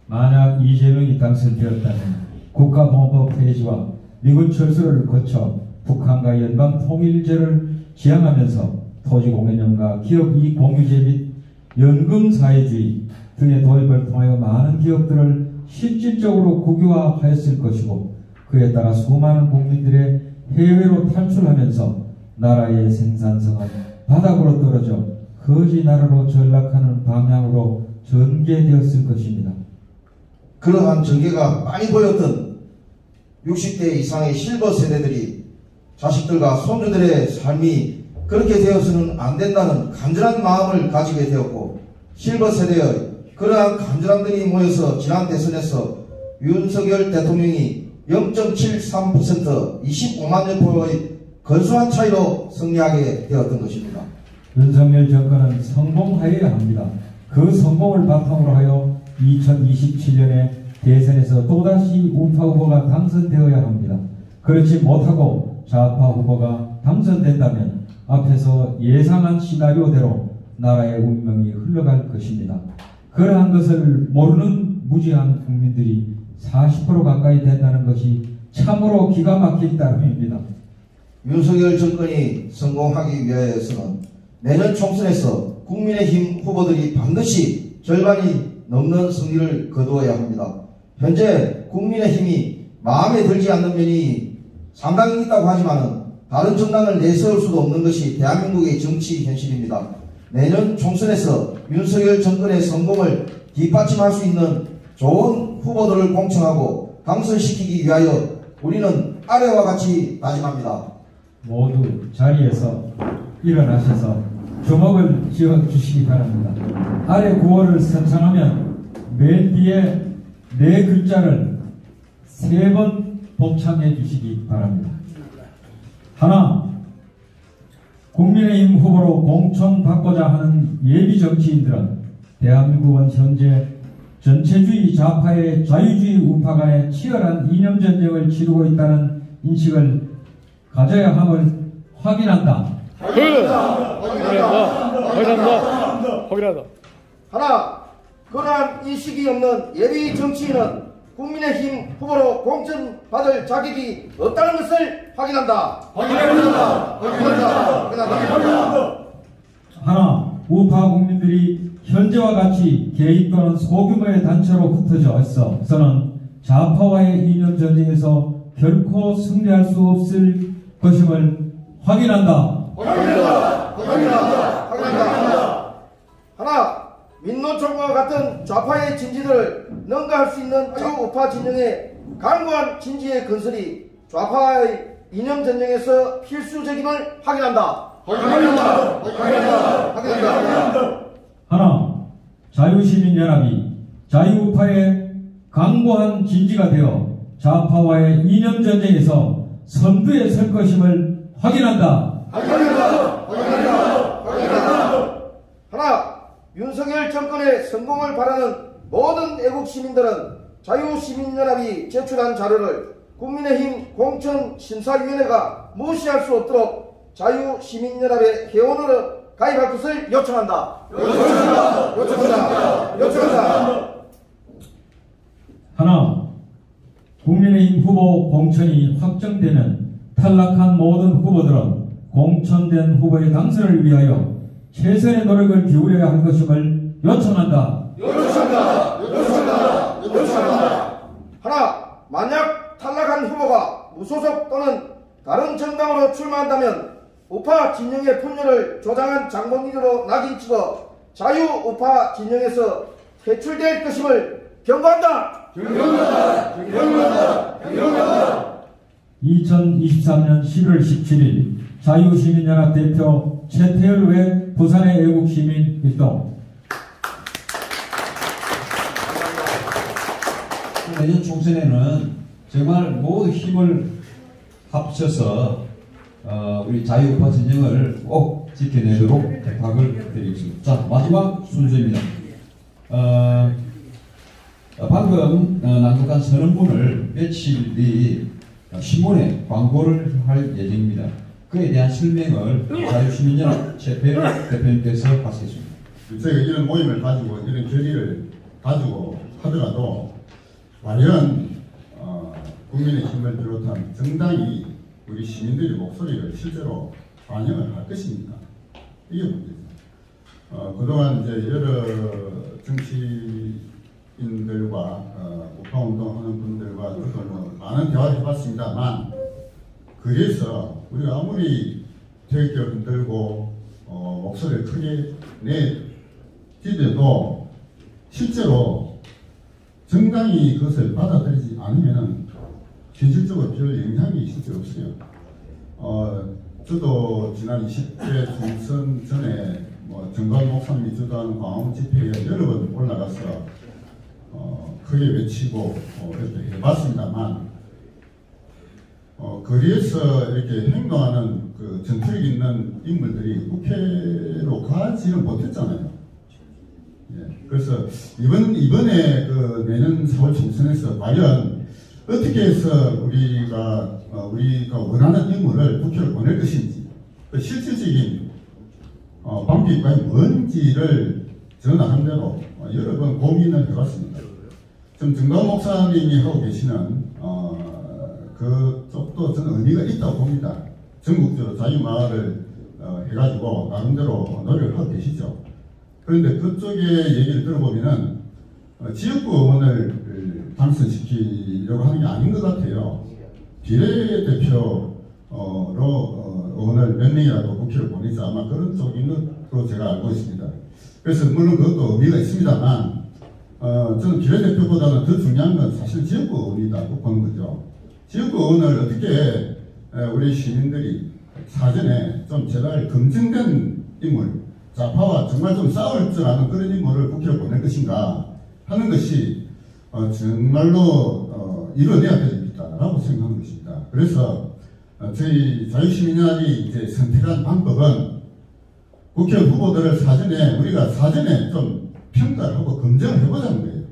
만약 이재명이 당선되었다면 국가보안법 폐지와 미군 철수를 거쳐 북한과 연방통일제를 지향하면서 토지공연연과 기업이익 공유제 및 연금사회주의 등의 도입을 통하여 많은 기업들을 실질적으로 국유화하였을 것이고 그에 따라 수많은 국민들의 해외로 탈출하면서 나라의 생산성은 바닥으로 떨어져 거지 나라로 전락하는 방향으로 전개되었을 것입니다. 그러한 전개가 많이 보였던 60대 이상의 실버 세대들이 자식들과 손주들의 삶이 그렇게 되어서는 안 된다는 간절한 마음을 가지게 되었고, 실버 세대의 그러한 간절함들이 모여서 지난 대선에서 윤석열 대통령이 0.73% 25만 표의 건수한 차이로 승리하게 되었던 것입니다. 윤석열 정권은 성공하여야 합니다. 그 성공을 바탕으로 하여 2027년에 대선에서 또다시 우파 후보가 당선되어야 합니다. 그렇지 못하고 좌파 후보가 당선된다면 앞에서 예상한 시나리오대로 나라의 운명이 흘러갈 것입니다. 그러한 것을 모르는 무지한 국민들이 40% 가까이 된다는 것이 참으로 기가 막힐 따름입니다. 윤석열 정권이 성공하기 위해서는 내년 총선에서 국민의힘 후보들이 반드시 절반이 넘는 승리를 거두어야 합니다. 현재 국민의힘이 마음에 들지 않는 면이 상당히 있다고 하지만 다른 정당을 내세울 수도 없는 것이 대한민국의 정치 현실입니다. 내년 총선에서 윤석열 정권의 성공을 뒷받침할 수 있는 좋은 후보들을 공천하고 당선시키기 위하여 우리는 아래와 같이 다짐합니다. 모두 자리에서 일어나셔서 주먹을 쥐어 주시기 바랍니다. 아래 구호를 선창하면 맨 뒤에 네 글자를 3번 복창해 주시기 바랍니다. 하나, 국민의힘 후보로 공천받고자 하는 예비 정치인들은 대한민국은 현재 전체주의 좌파의 자유주의 우파 간의 치열한 이념 전쟁을 치르고 있다는 인식을 가져야 함을 확인한다. 확인한다. 하나, 그러한 인식이 없는 예비 정치인은 국민의힘 후보로 공천받을 자격이 없다는 것을 확인한다. 하나, 우파 국민들이 현재와 같이 개인 또는 소규모의 단체로 흩어져 있어서는 좌파와의 이념 전쟁에서 결코 승리할 수 없을 것임을 확인한다. 하나, 민노총과 같은 좌파의 진지들을 능가할 수 있는 자유우파 진영의 강고한 진지의 건설이 좌파의 이념 전쟁에서 필수적임을 확인한다. 하나, 자유시민연합이 자유우파의 강고한 진지가 되어 좌파와의 이념 전쟁에서 선두에 설 것임을 확인한다. 하나, 윤석열 정권의 성공을 바라는 모든 애국 시민들은 자유시민연합이 제출한 자료를 국민의힘 공천심사위원회가 무시할 수 없도록 자유시민연합의 회원으로 가입할 것을 요청한다. 하나, 국민의힘 후보 공천이 확정되면 탈락한 모든 후보들은 공천된 후보의 당선을 위하여 최선의 노력을 기울여야 할 것임을 요청한다. 하나, 만약 탈락한 후보가 무소속 또는 다른 정당으로 출마한다면 우파 진영의 분열을 조장한 장본인으로 낙인찍어 자유우파 진영에서 퇴출될 것임을 경고한다. 2023년 11월 17일 자유시민연합 대표 최태열 외 부산의 애국시민일동. 내년 총선에는 정말 모두 힘을 합쳐서 우리 자유우파 진영을 꼭 지켜내도록 부탁을 드리겠습니다. 자, 마지막 순서입니다. 방금 낭독한 선언문을 며칠 뒤 신문에 광고를 할 예정입니다. 그에 대한 설명을 자유시민연합 최태열 대표님께서 하시겠습니다. 저희가 이런 모임을 가지고 이런 결의를 가지고 하더라도 과연 국민의힘을 비롯한 정당이 우리 시민들의 목소리를 실제로 반영을 할 것입니까? 이게 문제죠. 그동안 이제 여러 정치인들이 정치인들과 우파운동하는 분들과 뭐 많은 대화를 해봤습니다만, 그래서 우리가 아무리 퇴역을 흔들고 목소리를 크게 내지더라도 실제로 정당이 그것을 받아들이지 않으면 현실적으로 별 영향이 실제 없어요. 저도 지난 20대 총선 전에 정관 목사님이 주도하는 광화문 집회에 여러 번 올라가서 크게 외치고 이렇게 해봤습니다만, 거리에서 이렇게 행동하는 그 전투력 있는 인물들이 국회로 가지는 못했잖아요. 예, 그래서 이번에 그 내년 4월 총선에서 과연 어떻게 해서 우리가 원하는 인물을 국회로 보낼 것인지, 그 실질적인 방법이 뭔지를 저 나름대로 여러 번 고민을 해봤습니다. 지금 정광 목사님이 하고 계시는 그쪽도 저는 의미가 있다고 봅니다. 전국적으로 자유마을을 해가지고 나름대로 노력을 하고 계시죠. 그런데 그쪽의 얘기를 들어보면은 지역구 의원을 당선시키려고 하는 게 아닌 것 같아요. 비례대표로 의원을 몇 명이라도 국회를 보내자, 아마 그런 쪽인 것으로 제가 알고 있습니다. 그래서 물론 그것도 의미가 있습니다만, 저는 비례대표보다는 더 중요한 건 사실 지역구 의원이라고 보는 거죠. 지역구 의원을 어떻게 우리 시민들이 사전에 좀 제발 검증된 인물, 좌파와 정말 좀 싸울 줄 아는 그런 인물을 국회로 보낼 것인가 하는 것이 정말로 이루어내야 되겠다라고 생각하는 것입니다. 그래서 저희 자유시민연합이 이제 선택한 방법은 국회 후보들을 우리가 사전에 좀 평가를 하고 검증을 해보자는 거예요.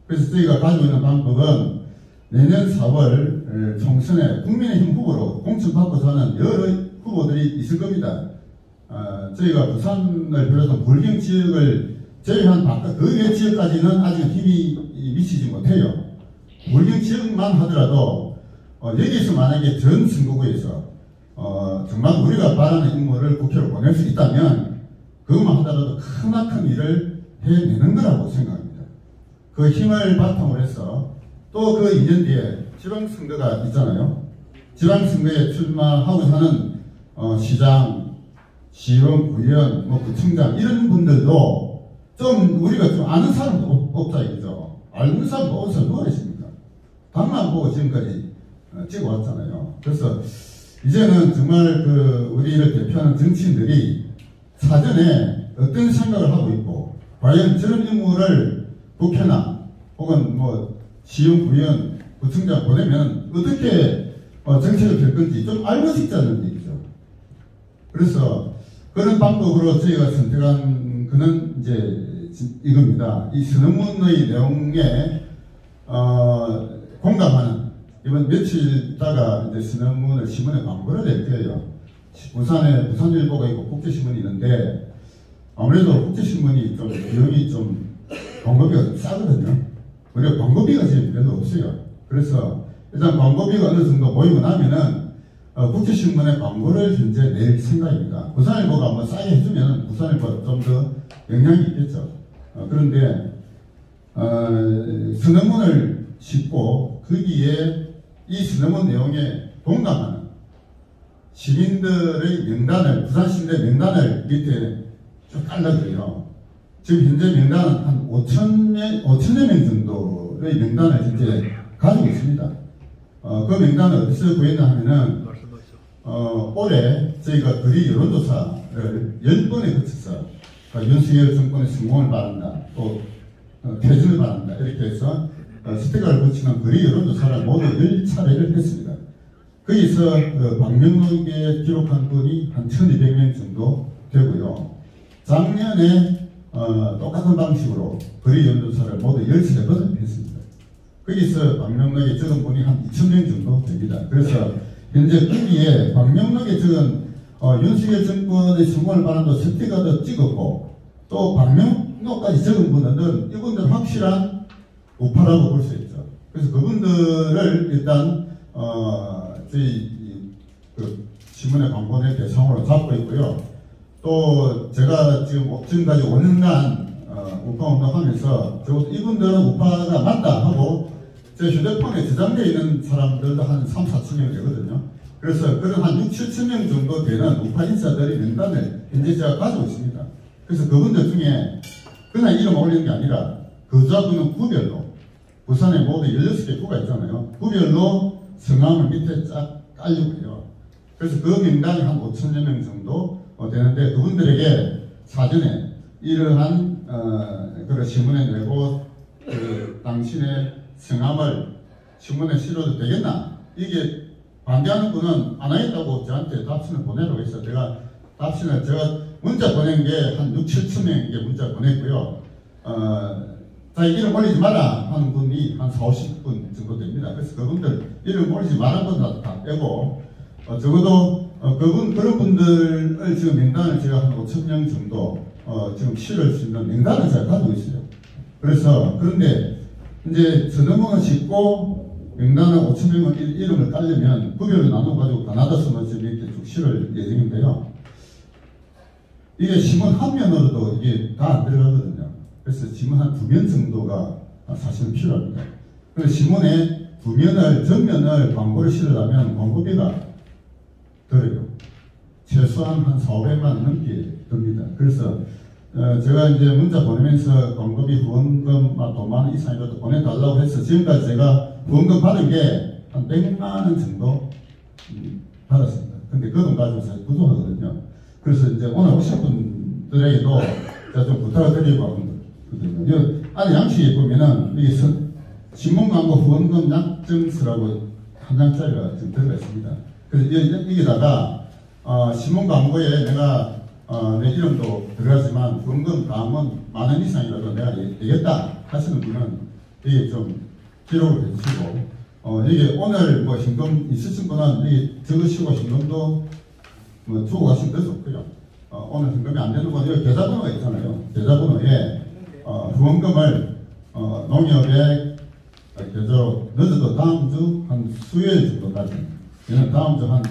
그래서 저희가 가지고 있는 방법은 내년 4월 총선에 국민의힘 후보로 공천받고자 하는 여러 후보들이 있을 겁니다. 저희가 부산을 비롯한 불경 지역을 제외한 그 외 지역까지는 아직 힘이 미치지 못해요. 불경 지역만 하더라도 여기서 만약에 전 선거구에서 정말 우리가 바라는 인물을 국회로 보낼 수 있다면 그것만 하더라도 크나큰 일을 해내는 거라고 생각합니다. 그 힘을 바탕으로 해서 또 그 2년 뒤에 지방선거가 있잖아요. 지방선거에 출마하고자 하는 시장, 시의원, 구의원, 구청장 이런 분들도 좀 우리가 좀 아는 사람도 없다 이거죠. 아는 사람도 어디서 누가 있습니까? 당만 보고 지금까지 찍어왔잖아요. 그래서 이제는 정말 우리를 대표하는 정치인들이 사전에 어떤 생각을 하고 있고, 과연 저런 인물을 국회나 혹은 시의원, 구의원, 구청장 보내면 어떻게 정책을 펼 건지 좀 알고 싶다는 얘기죠. 그래서 그런 방법으로 저희가 선택한 그는 이제 이겁니다. 이 선언문의 내용에 공감하는, 이번 며칠 있다가 이제 선언문을 신문에 광고를 낼 거예요. 부산에 부산일보가 있고 국제신문이 있는데, 아무래도 국제신문이 좀 비용이 좀 광고비가 좀 싸거든요. 우리가 광고비가 지금 별로 없어요. 그래서 일단 광고비가 어느 정도 모이고 나면은 국제신문에 광고를 현재 낼 생각입니다. 부산일보가 싸게 해주면 부산일보가 좀 더 영향이 있겠죠. 그런데 선언문을 싣고 거기에 이 선언문 내용에 공감하는 시민들의 명단을, 부산 시민들의 명단을 밑에 쭉 깔라그래요. 지금 현재 명단은 한 5천여 명 정도의 명단을 현재 가지고 있습니다. 그 명단을 어디서 구했나 하면은 올해 저희가 거리 여론조사를 10번에 거쳐서 윤석열 정권의 성공을 바란다, 또 퇴진을 바란다, 이렇게 해서 스티커를 붙이는 거리 여론조사를 모두 10차례를 했습니다. 거기서 박명록에 기록한 분이 한 1200명 정도 되고요. 작년에 똑같은 방식으로 거리 여론조사를 모두 13번 했습니다. 거기서 박명록에 적은 분이 한 2000명 정도 됩니다. 그래서 현재 거기에 박명록에 적은 윤석열 정권의 성공을 바란다 스티커도 찍었고, 또 박명록까지 적은 분들은 이분들 확실한 우파라고 볼 수 있죠. 그래서 그분들을 일단 저희 신문에 광고낼 대상으로 잡고 있고요. 또 제가 지금까지 5년간 우파 운동하면서 적어도 이분들은 우파가 맞다 하고 제 휴대폰에 저장되어 있는 사람들도 한 3, 4천 명 되거든요. 그래서 그런 한 6, 7천 명 정도 되는 우파 인사들이 명단을 현재 제가 가지고 있습니다. 그래서 그분들 중에 그냥 이름 올리는 게 아니라 거주하고는 구별로 부산에 모두 16개 구가 있잖아요. 구별로 성함을 밑에 쫙 깔리고 해요. 그래서 그 명단이 한 5천여 명 정도 되는데 그분들에게 사전에 이러한 그런 신문에 내고 당신의 성함을 신문에 실어도 되겠나? 이게 반대하는 분은 안 하겠다고 저한테 답신을 보내라고 했어요. 제가 문자 보낸 게 한 6, 7천 명에게 문자 보냈고요. 자기 이름 올리지 마라 하는 분이 한 4, 50분 정도 됩니다. 그래서 그분들 이름 올리지 말라는 분 다 빼고 적어도 그런 분들을 지금 명단을 제가 한 5천 명 정도 지금 실을 수 있는 명단을 제가 가지고 있어요. 그런데 이제 전원문을 짓고 명단을 5천 명 이름을 깔려면 구별을 나눠가지고 가나다 선언지 이렇게 쭉 실을 예정인데요. 이게 신문 한 면으로도 이게 다 안 들어가거든요. 그래서 신문 한 2면 정도가 사실은 필요합니다. 그래서 신문에 전면을 광고를 실으려면 광고비가 들어요. 최소한 한 400만 원 넘게 듭니다. 그래서 제가 이제 문자 보내면서 광고비 후원금 돈 만 원 이상이라도 보내달라고 해서 지금까지 제가 후원금 받은 게 한 100만 원 정도 받았습니다. 근데 그 돈 가지고 사실 부족하거든요. 그래서 이제 오늘 오신 분들에게도 제가 좀 부탁을 드리고 하거든요. 안에 양식에 보면은 이게 신문 광고 후원금 약정서라고 한 장짜리가 지금 들어가 있습니다. 그래서 여기다가 신문 광고에 내가 내 이름도 들어가지만 후원금 다음은 10,000원 이상이라도 내가 내겠다 하시는 분은 이게 좀 기록을 해주시고 이게 오늘 뭐 현금 있으신 분은 이게 적으시고 현금도 뭐 주고 가시면 더 좋고요. 오늘 현금이 안 되는 분은 여기 계좌번호가 있잖아요. 계좌번호에 후원금을 농협에 계좌로 늦어도 다음 주 한 수요일 정도까지 얘는 다음 주 한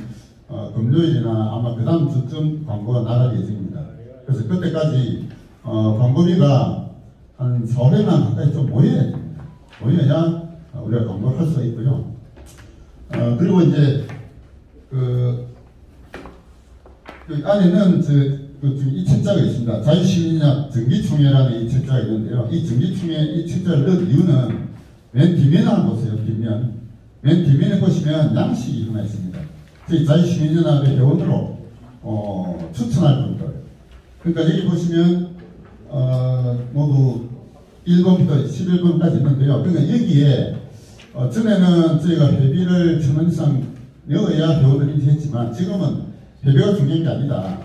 금요일이나 아마 그 다음 주쯤 광고가 나갈 예정입니다. 그래서 그때까지 광고비가 한 400만 가까이 좀 모여야 됩니다. 모여야 우리가 광고를 할 수가 있고요. 그리고 이제 여기 안에는 지금 이 책자가 있습니다. 자유시민협 정기총회라는 이 책자가 있는데요. 이 정기총회 이 책자를 넣은 이유는 맨 뒷면을 한번 보세요. 뒷면. 맨 뒷면에 보시면 양식이 하나 있습니다. 저희 자유시민연합의 회원으로 추천할 분들. 그러니까 여기 보시면 모두 1번부터 11번까지 있는데요. 그러니까 여기에 전에는 저희가 회비를 1,000원 이상 넣어야 회원을 인지했지만 지금은 회비가 중요한 게 아니다.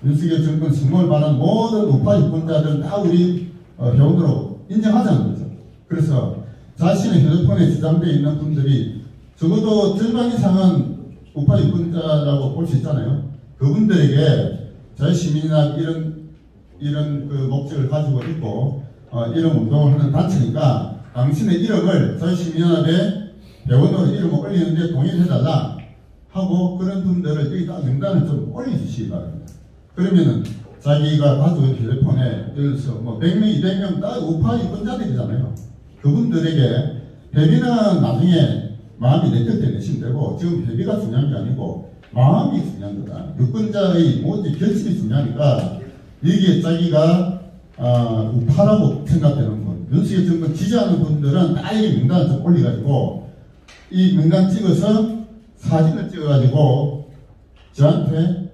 윤석열 정권 승모를 받은 모든 우파 유권자들은 다 우리 회원으로 인정하자는 거죠. 그래서 자신의 휴대폰에 저장되어 있는 분들이 적어도 절반 이상은 우파 유권자라고 볼 수 있잖아요. 그분들에게 자유시민이나 이런 그 목적을 가지고 있고 이런 운동을 하는 단체니까 당신의 이름을 자유시민연합의 회원으로 이름을 올리는데 동의해달라 하고 그런 분들을 여기다 명단을 좀 올려주시기 바랍니다. 그러면은 자기가 가지고 있는 휴대폰에 예를 들어서 뭐 100명, 200명 다 우파 유권자들이잖아요. 그분들에게 회비는 나중에 마음이 내릴 때 내시면 되고 지금 회비가 중요한 게 아니고 마음이 중요한 거다. 유권자의 모든 결심이 중요하니까 여기에 자기가 우파라고 생각되는 분, 윤석열 정권 지지하는 분들은 다 이 명단을 좀 올려가지고 이 명단 찍어서 사진을 찍어가지고 저한테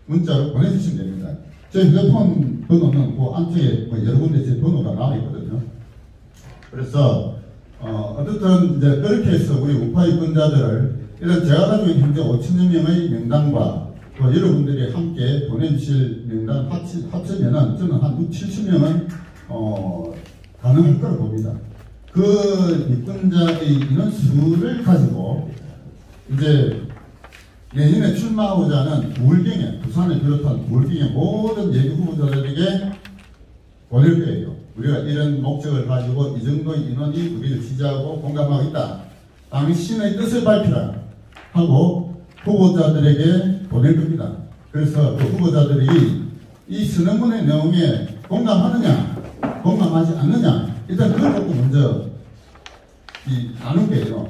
문자로 보내주시면 됩니다. 제 휴대폰 번호는 그 안쪽에 여러 군데 제 번호가 나와 있거든요. 그래서 어쨌든 이제 그렇게 해서 우리 우파 유권자들을 이런 제가 가지고 있는 현재 5,000여 명의 명단과 또 여러분들이 함께 보내주실 명단 합치면은 저는 한 6, 7,000명은 가능할 거라고 봅니다. 그 유권자의 인원수를 가지고 이제 내년에 출마하고자 하는 부울경에 부산을 비롯한 부울경의 모든 예비 후보자들에게 보낼 거예요. 우리가 이런 목적을 가지고 이 정도의 인원이 우리를 지지하고 공감하고 있다. 당신의 뜻을 밝히라 하고 후보자들에게 보낼 겁니다. 그래서 그 후보자들이 이 선언문의 내용에 공감하느냐 공감하지 않느냐. 일단 그걸 갖고 먼저 나눈 게요.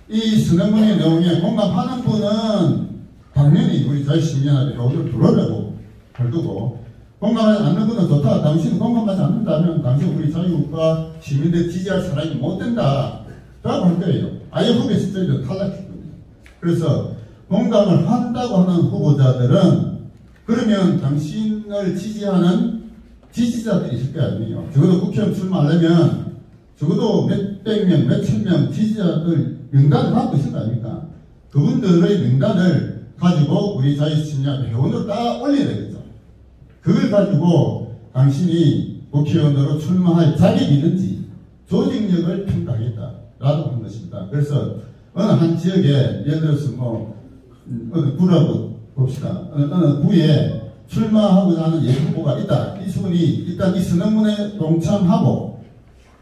이 선언문의 내용에 공감하는 분은 당연히 우리 자유시민연합의 회원을 부르라고 할 거고, 공감하지 않는 분은 좋다. 당신은 공감하지 않는다면 당신 우리 자유국가 시민들 지지할 사람이 못 된다. 라고 할 거예요. 아예 후보 시절에 탈락했거든요. 그래서 공감을 한다고 하는 후보자들은 그러면 당신을 지지하는 지지자들이 있을 거 아니에요. 적어도 국회의원 출마하려면 적어도 몇백 명, 몇천 명 지지자들 명단을 갖고 있을 거 아닙니까? 그분들의 명단을 가지고 우리 자유시민연합 회원으로 딱 올려야 되겠죠. 그걸 가지고 당신이 국회의원으로 출마할 자격이 있는지 조직력을 평가하겠다라고 한 것입니다. 그래서 어느 한 지역에 예를 들어서 어느 구라고 봅시다. 어느 구에 출마하고자 하는 예후보가 있다. 이 분이 일단 이 선언문에 동참하고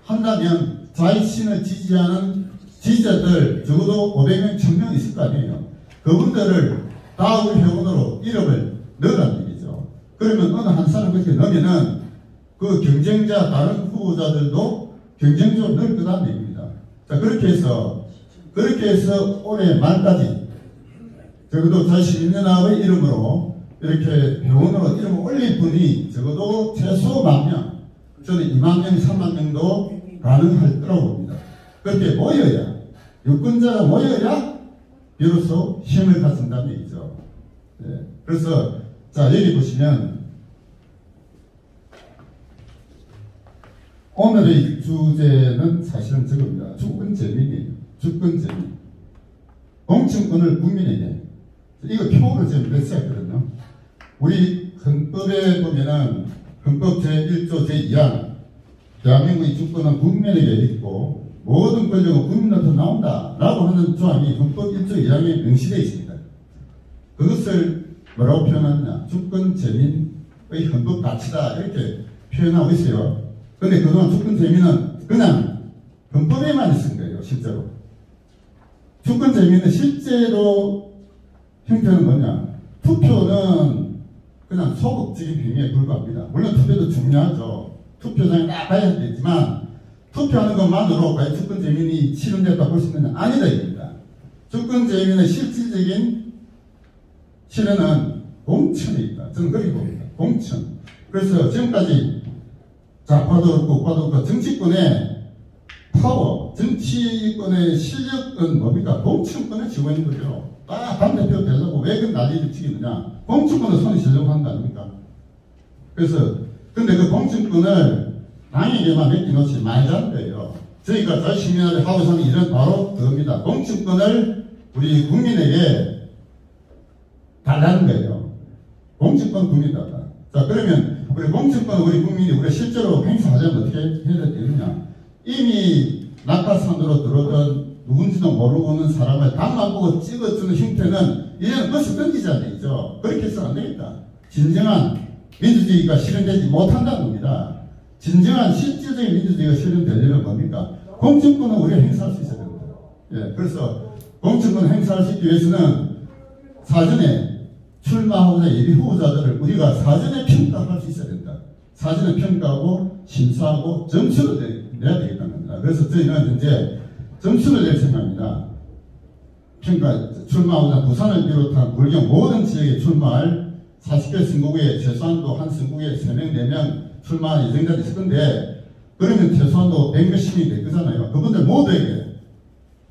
한다면 자신을 지지하는 지지자들 적어도 500명, 1000명 있을 거 아니에요. 그분들을 다 우리 회원으로 이름을 넣으라는 얘기죠. 그러면 어느 한 사람 그렇게 넣으면은 그 경쟁자, 다른 후보자들도 경쟁적으로 넣을 거다는 얘기입니다. 자, 그렇게 해서 올해 말까지 적어도 자유시민연합의 이름으로 이렇게 회원으로 이름을 올릴 분이 적어도 최소 10,000명, 저는 20,000명, 30,000명도 가능할 거라고 봅니다. 그렇게 모여야, 유권자가 모여야 비로소 힘을 갖춘다는 얘기죠. 네. 그래서 자, 여기 보시면 오늘의 주제는 사실은 저겁니다. 주권재민이에요. 주권재민. 공천권을 국민에게. 이거 표를 지금 냈었거든요. 우리 헌법에 보면은 헌법 제1조 제2항 대한민국의 주권은 국민에게 있고 모든 권력은 국민으로부터 나온다라고 하는 조항이 헌법 1조 2항에 명시되어 있습니다. 그것을 뭐라고 표현하느냐? 주권재민의 헌법 가치다 이렇게 표현하고 있어요. 근데 그동안 주권재민은 그냥 헌법에만 있은 거예요. 실제로. 주권재민은 실제로 형태는 뭐냐? 투표는 그냥 소극적인 행위에 불과합니다. 물론 투표도 중요하죠. 투표장에 딱 가야 되지만 투표하는 것만으로 과연 주권재민이 실현됐다고 볼 수 있느냐? 아니다 이겁니다. 주권재민의 실질적인 실현은 공천에 있다. 저는 그렇게 봅니다. 공천. 그래서 지금까지 좌파도 그렇고 우파도 그렇고 정치권의 파워, 정치권의 실력은 뭡니까? 공천권에 쥐고 있는 거죠. 당대표 되려고 왜 그 난리를 치겠느냐? 공천권을 손에 쥐려고 하는 거 아닙니까? 그래서 근데 그 공천권을 당에게만 맡겨놓지 말자는 거예요. 저희가 자유시민연합이 하고 사는 일은 바로 그겁니다. 공천권을 우리 국민에게 달라는 거예요. 공천권 국민 달라. 자, 그러면 우리 공천권 우리 국민이 우리가 실제로 행사하자면 어떻게 해야 되느냐? 이미 낙하산으로 들어오던 누군지도 모르고는 사람을 당만 보고 찍어주는 형태는 이제는 벌써 끊기자는 얘기죠. 그렇게 해서는 안 되겠다. 진정한 민주주의가 실현되지 못한다는 겁니다. 진정한 실질적인 민주주의가 실현되려면 뭡니까? 공천권은 우리가 행사할 수 있어야 됩니다. 예, 그래서 공천권을 행사할 수 있기 위해서는 사전에 출마하고자 예비 후보자들을 우리가 사전에 평가할 수 있어야 된다. 사전에 평가하고 심사하고 점수를 내야 되겠다는 겁니다. 그래서 저희는 현재 점수를 낼 생각입니다. 평가, 출마하고자 부산을 비롯한 불경 모든 지역에 출마할 40개 선거구에 최소한도 한 선거구에 3명, 4명 출마할 예정자들이 있을 건데, 그러면 최소한도 100몇십이 될 거잖아요. 그분들 모두에게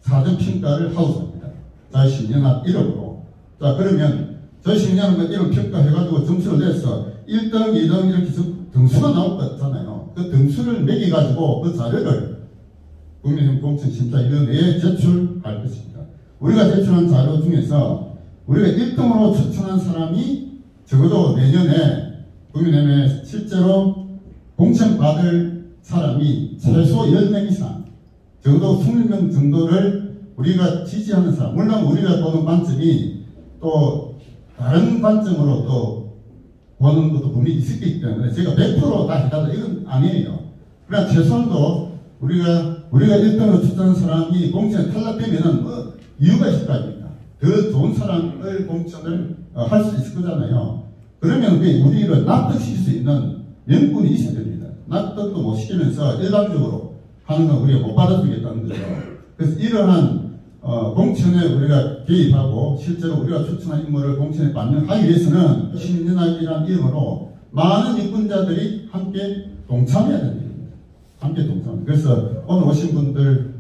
사전 평가를 하고자 합니다. 자유시민연합 이름으로. 자, 그러면 자유시민연합 이름 평가해가지고 점수를 내서 1등, 2등 이렇게 등수가 나올 거잖아요. 그 등수를 매겨가지고 그 자료를 국민의힘 공천심사위원회에 제출할 것입니다. 우리가 제출한 자료 중에서 우리가 1등으로 추천한 사람이 적어도 내년에 국민의힘에 실제로 공천받을 사람이 최소 10명 이상, 적어도 20명 정도를 우리가 지지하는 사람, 물론 우리가 보는 관점이 또 다른 관점으로 또 보는 것도 분명히 있을 기 때문에 제가 100% 다 해달라 이건 아니에요. 그러나 최소한도 우리가 1등으로 추천한 사람이 공천에 탈락되면은 뭐 이유가 있을 거 아닙니까? 더 좋은 사람을 공천을 할 수 있을 거잖아요. 그러면 우리를 납득시킬 수 있는 명분이 있어야 됩니다. 납득도 못 시키면서 일방적으로 하는 건 우리가 못 받아주겠다는 거죠. 그래서 이러한 공천에 우리가 개입하고 실제로 우리가 추천한 인물을 공천에 반영하기 위해서는 시민연합이라는 이름으로 많은 유권자들이 함께 동참해야 됩니다. 함께 동참. 그래서 오늘 오신 분들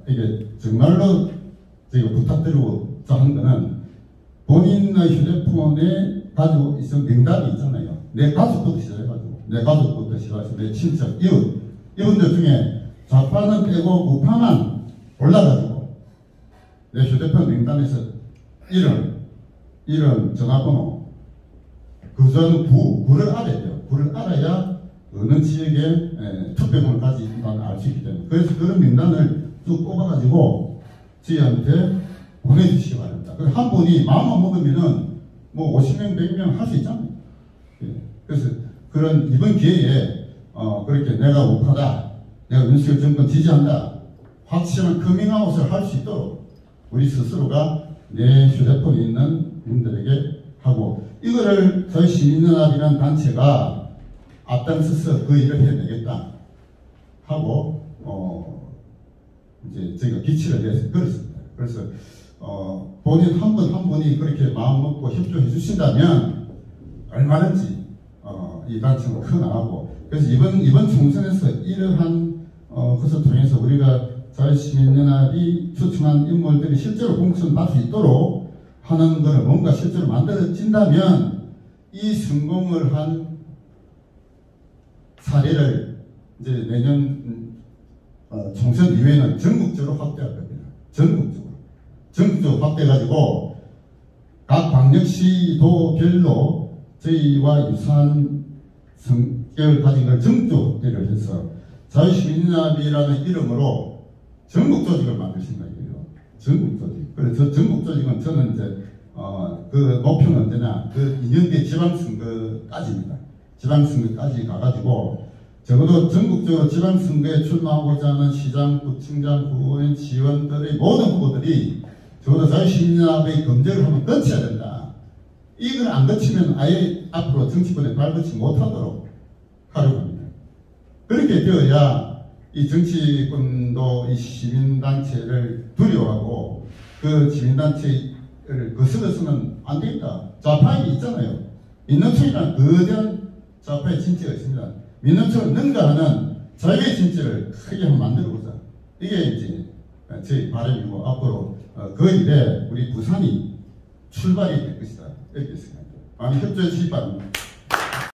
이게 정말로 제가 부탁드리고 하는 거는 본인의 휴대폰에 가지고 있는 명단이 있잖아요. 내 가족부터 시작해가지고 내 가족부터 시작해서 내 친척, 이웃 이분들 중에 좌파는 빼고 우파만 골라가지고 내 휴대폰 명단에서 이런 전화번호 그전 구를 알아야 돼요. 구를 알아야 어느 지역에 투표권을 가지고 있다는 알 수 있기 때문에 그래서 그런 명단을 쭉 뽑아가지고 저희한테 보내주시기 바랍니다. 한 분이 마음만 먹으면은 뭐 50명, 100명 할 수 있잖아요. 그래서 그런 이번 기회에 그렇게 내가 우파다, 내가 윤석열 정권 지지한다, 확실한 커밍아웃을 할 수 있도록 우리 스스로가 내 휴대폰에 있는 분들에게 하고 이거를 저희 시민연합이라는 단체가 앞장서서 그 일을 해내겠다 하고 이제 저희가 기치를 내서 그렇습니다. 그래서 본인 한 분 한 분이 그렇게 마음 먹고 협조해 주신다면 얼마든지 이 단체가 커나가고 그래서 이번 총선에서 이러한 것을 통해서 우리가 자유시민연합이 추천한 인물들이 실제로 공천 받을 수 있도록 하는 것을 뭔가 실제로 만들어진다면 이 성공을 한 사례를 이제 내년 총선 이후에는 전국적으로 확대할 겁니다. 전국적으로 확대해가지고 각 광역시도별로 저희와 유사한 성격을 가진 걸 전국적으로 확대를 해서 자유시민연합이라는 이름으로 전국 조직을 만들 생각이에요. 전국 조직. 그래서 전국 조직은 저는 이제 그 목표는 언제냐? 그 2년 뒤에 지방선거까지입니다. 지방선거까지 가가지고 적어도 전국적으로 지방선거에 출마하고자 하는 시장, 구청장, 구의원, 시의원들의 모든 후보들이 적어도 자유시민연합의 검증을 한번 거쳐야 된다. 이걸 안 거치면 아예 앞으로 정치권에 발붙이지 못하도록 하려고 합니다. 그렇게 되어야 이 정치권도 이 시민단체를 두려워하고 그 시민단체를 거슬러서는 안 되겠다. 좌파에 있잖아요. 민노총이라는 거대한 좌파의 진지가 있습니다. 민노총을 능가하는 자유의 진지를 크게 한번 만들어보자. 이게 이제 제 바람이고 앞으로 그 일에 우리 부산이 출발이 될 것이다. 이렇게 생각합니다. 많이 협조해 주시기 바랍니다.